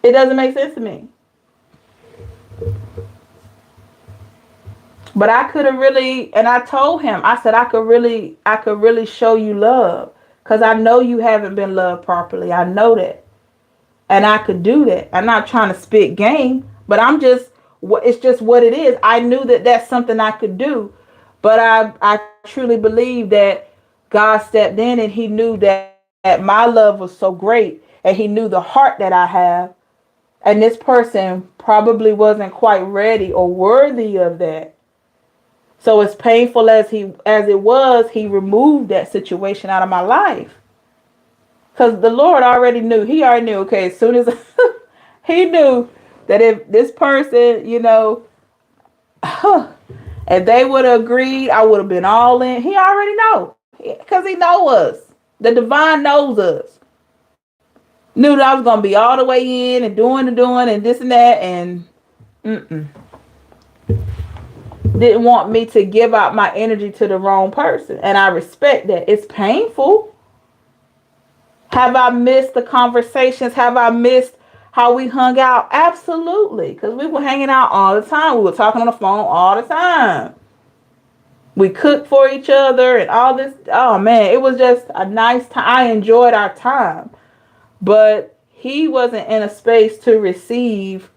It doesn't make sense to me. But I could have really, and I told him, I said, I could really show you love. Because I know you haven't been loved properly. I know that. And I could do that. I'm not trying to spit game, but it's just what it is. I knew that that's something I could do. But I truly believe that God stepped in and he knew that my love was so great. And he knew the heart that I have. And this person probably wasn't quite ready or worthy of that. So as painful as it was, he removed that situation out of my life. Because the Lord already knew. He already knew, okay, as soon as he knew that if this person, you know, if they would have agreed, I would have been all in. He already know. Because he knows us. The divine knows us. Knew that I was going to be all the way in and doing and this and that. And didn't want me to give out my energy to the wrong person. And I respect that. It's painful. Have I missed the conversations? Have I missed how we hung out? Absolutely. Because we were hanging out all the time. We were talking on the phone all the time. We cooked for each other and all this. Oh, man. It was just a nice time. I enjoyed our time. But he wasn't in a space to receive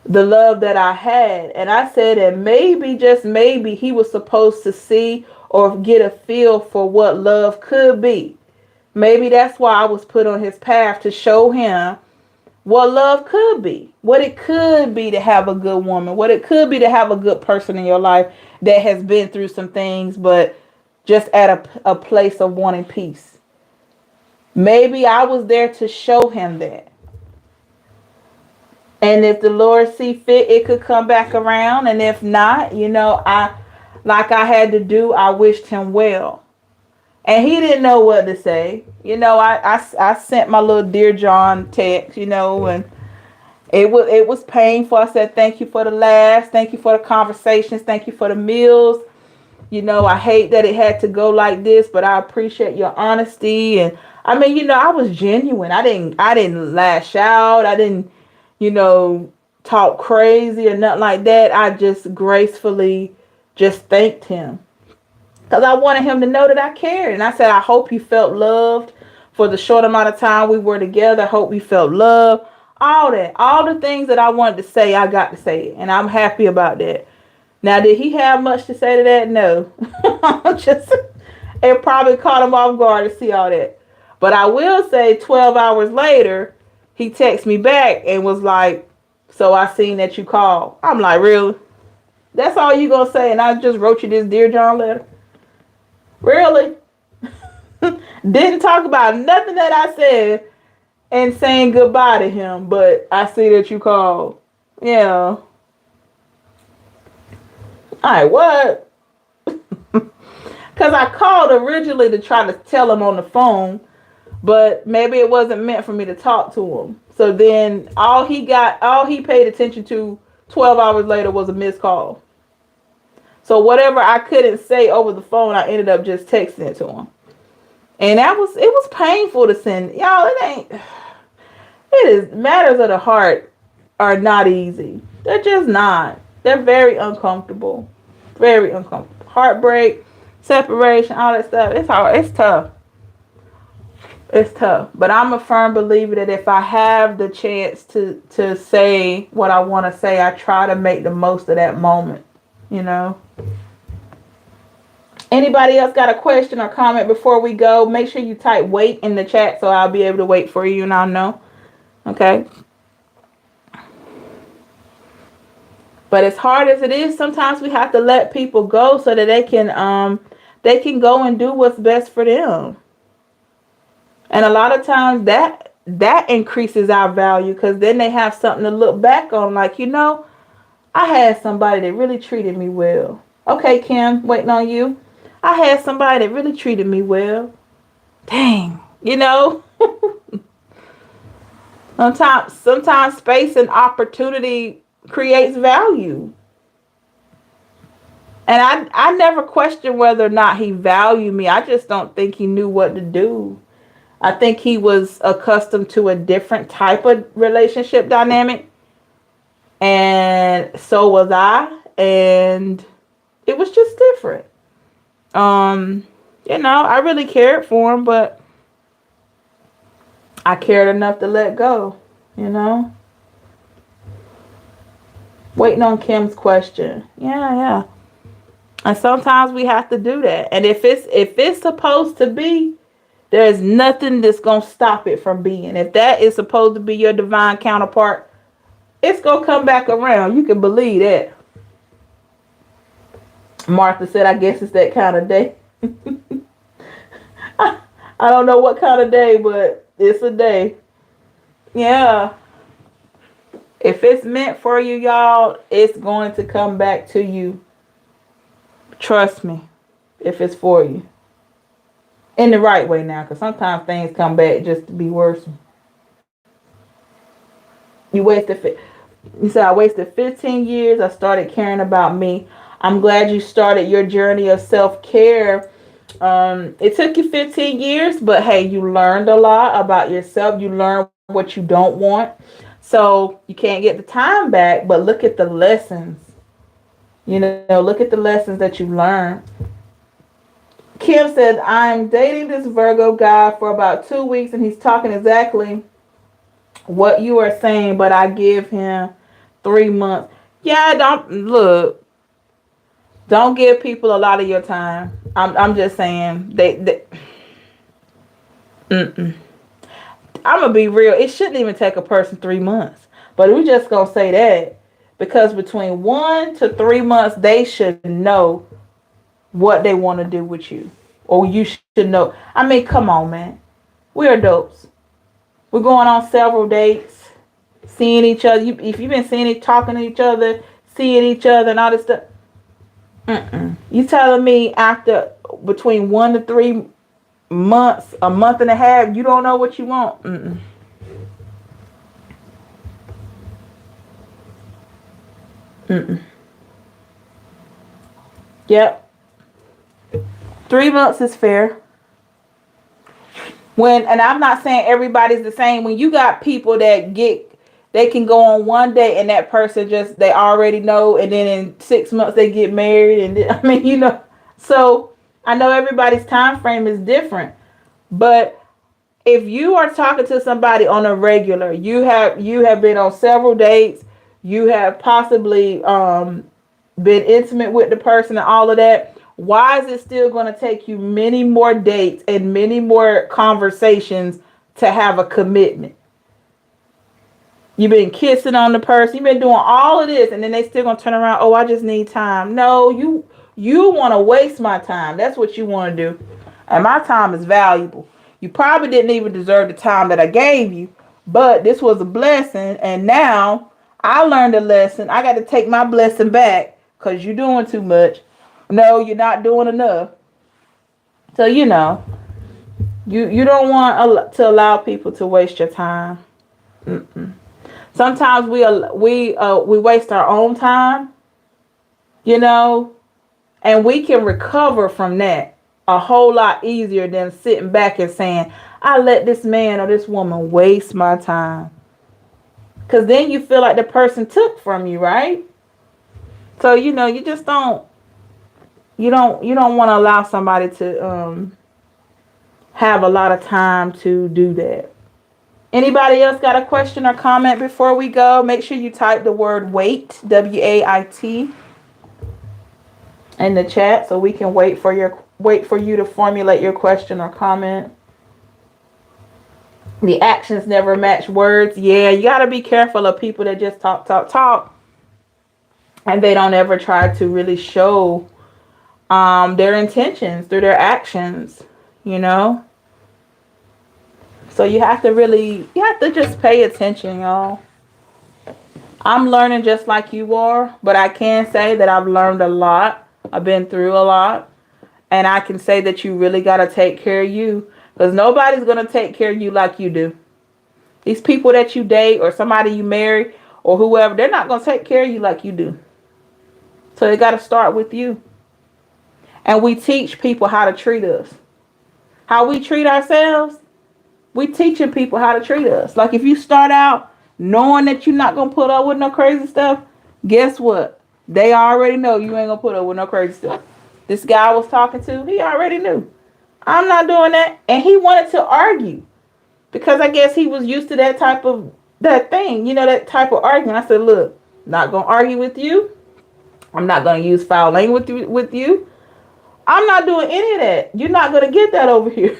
the love that I had. And I said that maybe, just maybe, he was supposed to see or get a feel for what love could be. Maybe that's why I was put on his path, to show him what love could be. What it could be to have a good woman. What it could be to have a good person in your life that has been through some things, but just at a place of wanting peace. Maybe I was there to show him that. And if the Lord see fit, it could come back around. And if not, you know, like I had to do, I wished him well. And he didn't know what to say. You know, I sent my little Dear John text, you know, and it was painful. I said, thank you for the laughs. Thank you for the conversations. Thank you for the meals. You know, I hate that it had to go like this, but I appreciate your honesty. And I mean, you know, I was genuine. I didn't lash out. I didn't, you know, talk crazy or nothing like that. I just gracefully just thanked him. Because I wanted him to know that I cared. And I said, I hope you felt loved for the short amount of time we were together. I hope we felt loved. All that. All the things that I wanted to say, I got to say it. And I'm happy about that. Now, did he have much to say to that? No. It probably caught him off guard to see all that. But I will say 12 hours later, he texted me back and was like, so I seen that you called. I'm like, really? That's all you gonna say? And I just wrote you this Dear John letter? Really? Didn't talk about nothing that I said and saying goodbye to him, but I see that you called. Yeah. Alright, what? Because I called originally to try to tell him on the phone, but maybe it wasn't meant for me to talk to him. So then all he paid attention to 12 hours later was a missed call. So whatever I couldn't say over the phone, I ended up just texting it to him. And it was painful to send. Y'all, matters of the heart are not easy. They're just not. They're very uncomfortable. Very uncomfortable. Heartbreak, separation, all that stuff. It's hard. It's tough. It's tough. But I'm a firm believer that if I have the chance to say what I want to say, I try to make the most of that moment. You know? Anybody else got a question or comment before we go? Make sure you type wait in the chat so I'll be able to wait for you and I'll know. Okay? But as hard as it is, sometimes we have to let people go so that they can go and do what's best for them. And a lot of times that increases our value, because then they have something to look back on. Like, you know, I had somebody that really treated me well. Okay, Kim, waiting on you. I had somebody that really treated me well. Dang, you know. Sometimes space and opportunity creates value. And I never questioned whether or not he valued me. I just don't think he knew what to do. I think he was accustomed to a different type of relationship dynamic. And so was I. And it was just different. I really cared for him, but I cared enough to let go, Waiting on Kim's question. Yeah. And sometimes we have to do that. And if it's supposed to be, there's nothing that's going to stop it from being. If that is supposed to be your divine counterpart, it's going to come back around. You can believe that. Martha said, I guess it's that kind of day. I don't know what kind of day, but it's a day. Yeah. If it's meant for you, y'all, it's going to come back to you. Trust me, if it's for you. In the right way now, because sometimes things come back just to be worse. You said, I wasted 15 years. I started caring about me. I'm glad you started your journey of self-care. It took you 15 years, but hey, you learned a lot about yourself. You learned what you don't want. So you can't get the time back, but look at the lessons. Look at the lessons that you learned. Kim said, I'm dating this Virgo guy for about 2 weeks, and he's talking exactly what you are saying, but I give him 3 months. Yeah, don't give people a lot of your time. I'm just saying I'm gonna be real. It shouldn't even take a person 3 months, but we're just gonna say that because between 1 to 3 months, they should know what they want to do with you, or you should know. I mean, come on, man. We're adults. We're going on several dates, seeing each other. If you've been talking to each other, seeing each other, and all this stuff. You telling me after between 1 to 3 months, a month and a half, you don't know what you want? Yep. 3 months is fair. And I'm not saying everybody's the same. When you got people that they can go on one day and that person they already know, and then in 6 months they get married, and so I know everybody's time frame is different. But if you are talking to somebody on a regular, you have been on several dates, you have possibly been intimate with the person and all of that, why is it still going to take you many more dates and many more conversations to have a commitment? You've been kissing on the person, you've been doing all of this, and then they still going to turn around, oh, I just need time. No, you want to waste my time. That's what you want to do. And my time is valuable. You probably didn't even deserve the time that I gave you, but this was a blessing, and now I learned a lesson. I got to take my blessing back because you're doing too much. No, you're not doing enough. So, you don't want to allow people to waste your time. Sometimes we waste our own time, and we can recover from that a whole lot easier than sitting back and saying, I let this man or this woman waste my time. Because then you feel like the person took from you, right? So, you just don't want to allow somebody to have a lot of time to do that. Anybody else got a question or comment before we go? Make sure you type the word wait, WAIT, in the chat so we can wait for you to formulate your question or comment. The actions never match words. Yeah, you got to be careful of people that just talk. And they don't ever try to really show their intentions through their actions, So you have to just pay attention, y'all. I'm learning just like you are, but I can say that I've learned a lot. I've been through a lot. And I can say that you really got to take care of you, Because nobody's going to take care of you like you do. These people that you date or somebody you marry or whoever, they're not going to take care of you like you do. So they got to start with you. And we teach people how to treat us. How we treat ourselves, we teaching people how to treat us. Like if you start out knowing that you're not going to put up with no crazy stuff, guess what? They already know you ain't going to put up with no crazy stuff. This guy I was talking to, he already knew. I'm not doing that. And he wanted to argue. Because I guess he was used to that thing, that type of argument. I said, look, not going to argue with you. I'm not going to use foul language with you. I'm not doing any of that. You're not going to get that over here.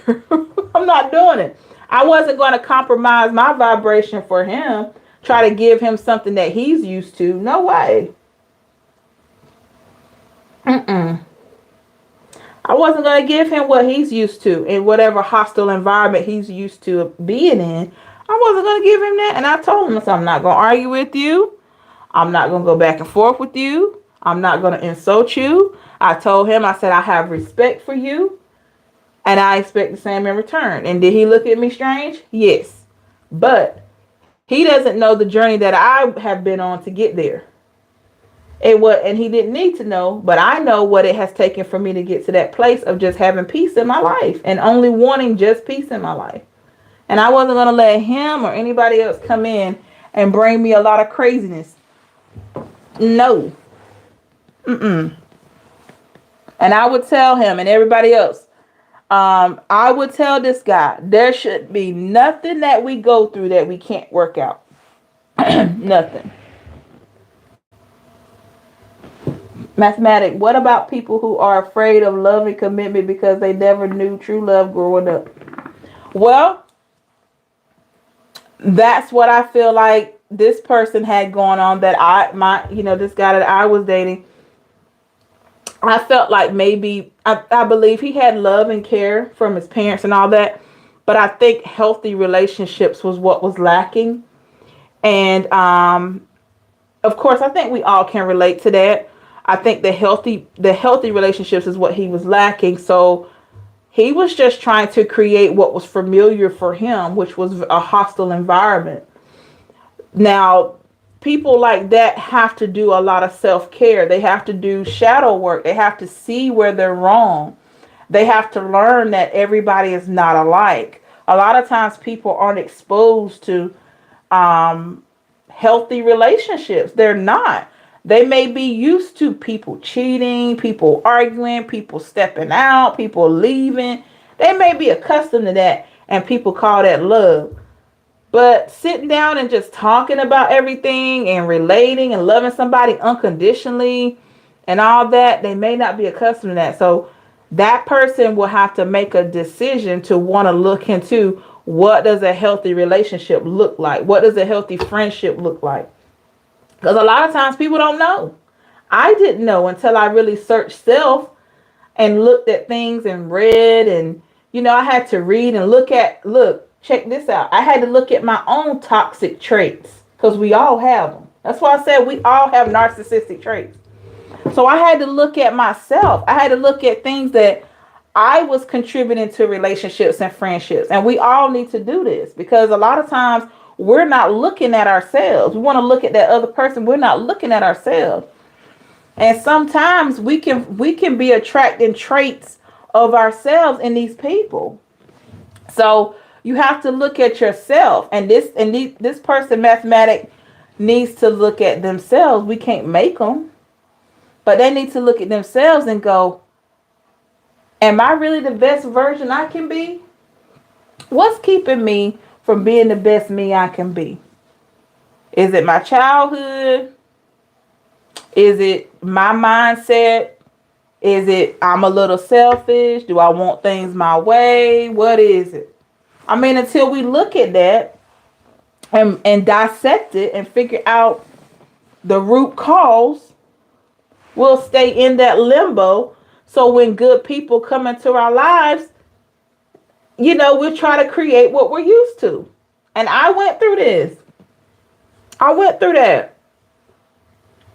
I'm not doing it. I wasn't going to compromise my vibration for him. Try to give him something that he's used to. No way. I wasn't going to give him what he's used to in whatever hostile environment he's used to being in. I wasn't going to give him that. And I told him, I'm not going to argue with you. I'm not going to go back and forth with you. I'm not going to insult you. I told him, I said, I have respect for you. And I expect the same in return. And did he look at me strange? Yes. But he doesn't know the journey that I have been on to get there. And he didn't need to know, but I know what it has taken for me to get to that place of just having peace in my life and only wanting just peace in my life. And I wasn't going to let him or anybody else come in and bring me a lot of craziness. No. And I would tell him and everybody else, I would tell this guy, there should be nothing that we go through that we can't work out. Nothing. Mathematic, what about people who are afraid of love and commitment because they never knew true love growing up? Well, that's what I feel like this person had going on that this guy that I was dating. I felt like maybe, I believe he had love and care from his parents and all that. But I think healthy relationships was what was lacking. And of course, I think we all can relate to that. I think the healthy relationships is what he was lacking. So he was just trying to create what was familiar for him, which was a hostile environment. Now, people like that have to do a lot of self-care. They have to do shadow work. They have to see where they're wrong. They have to learn that everybody is not alike. A lot of times people aren't exposed to healthy relationships. They're not. They may be used to people cheating, people arguing, people stepping out, people leaving. They may be accustomed to that, and people call that love. But sitting down and just talking about everything and relating and loving somebody unconditionally and all that, they may not be accustomed to that. So that person will have to make a decision to want to look into, what does a healthy relationship look like? What does a healthy friendship look like? Because a lot of times people don't know. I didn't know until I really searched self and looked at things and read. And, I had to read and look, check this out. I had to look at my own toxic traits because we all have them. That's why I said we all have narcissistic traits. So I had to look at myself. I had to look at things that I was contributing to relationships and friendships. And we all need to do this because a lot of times we're not looking at ourselves. We want to look at that other person. We're not looking at ourselves. And sometimes we can be attracting traits of ourselves in these people. So you have to look at yourself. And this person, mathematic, needs to look at themselves. We can't make them. But they need to look at themselves and go, am I really the best version I can be? What's keeping me from being the best me I can be? Is it my childhood? Is it my mindset? Is it I'm a little selfish? Do I want things my way? What is it? I mean, until we look at that and dissect it and figure out the root cause, we'll stay in that limbo. So when good people come into our lives, we'll try to create what we're used to. And I went through this. I went through that.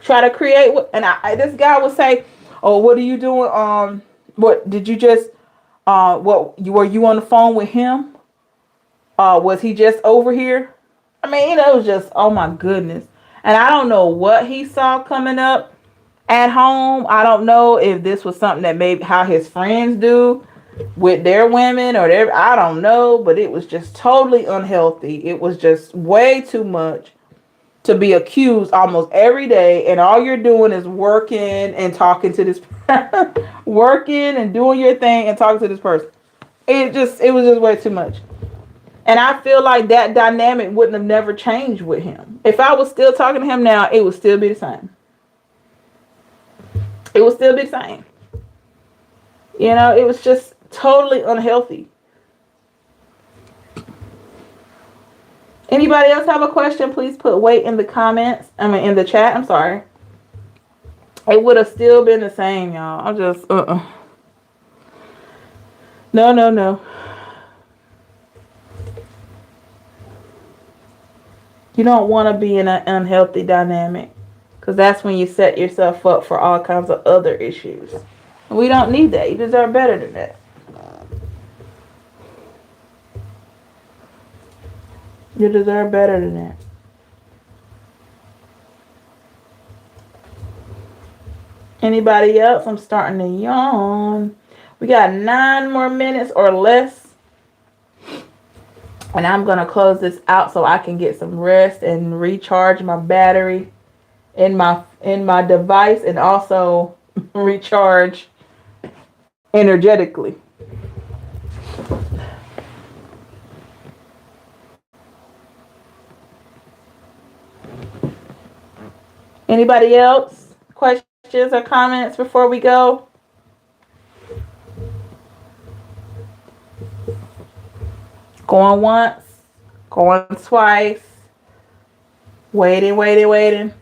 Try to create what, and this guy would say, "Oh, what are you doing? What did you just Were you on the phone with him? Was he just over here? I mean, it was just, oh my goodness. And I don't know what he saw coming up at home. I don't know if this was something that maybe how his friends do with their women or their, I don't know, but it was just totally unhealthy. It was just way too much to be accused almost every day, and all you're doing is working and talking to this working and doing your thing and talking to this person. It was just way too much. And I feel like that dynamic wouldn't have never changed with him. If I was still talking to him now, it would still be the same. It would still be the same. You know, it was just totally unhealthy. Anybody else have a question? Please put wait in the comments. I mean, in the chat. I'm sorry. It would have still been the same, y'all. I'm just, No, no, no. You don't want to be in an unhealthy dynamic, because that's when you set yourself up for all kinds of other issues. We don't need that. You deserve better than that. You deserve better than that. Anybody else? I'm starting to yawn. We got 9 more minutes or less. And I'm going to close this out so I can get some rest and recharge my battery in my device, and also recharge energetically. Anybody else? Questions or comments before we go? Going once, going twice, waiting, waiting, waiting.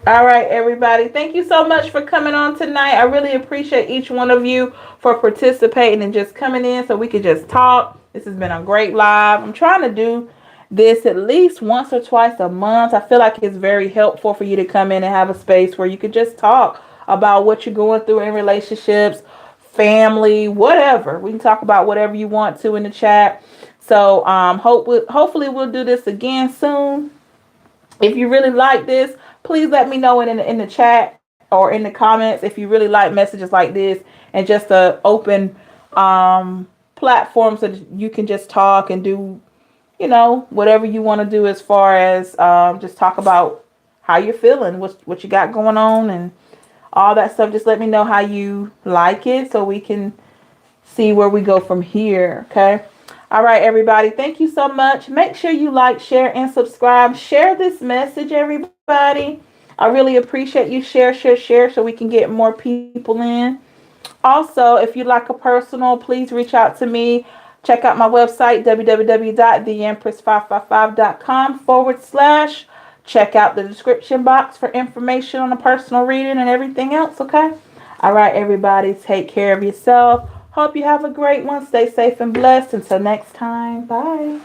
All right, everybody. Thank you so much for coming on tonight. I really appreciate each one of you for participating and just coming in so we could just talk. This has been a great live. I'm trying to do this at least once or twice a month. I feel like it's very helpful for you to come in and have a space where you could just talk about what you're going through in relationships, family, whatever. We can talk about whatever you want to in the chat. So hopefully we'll do this again soon. If you really like this, please let me know in the chat or in the comments if you really like messages like this, and just a open platform so that you can just talk and do, you know, whatever you want to do as far as just talk about how you're feeling, what you got going on and all that stuff. Just let me know how you like it so we can see where we go from here. Okay. All right, everybody. Thank you so much. Make sure you like, share, and subscribe. Share this message, everybody. I really appreciate you. Share so we can get more people in. Also, if you'd like a personal, please reach out to me. Check out my website, www.theempress555.com/. Check out the description box for information on a personal reading and everything else, okay? All right, everybody. Take care of yourself. Hope you have a great one. Stay safe and blessed. Until next time. Bye.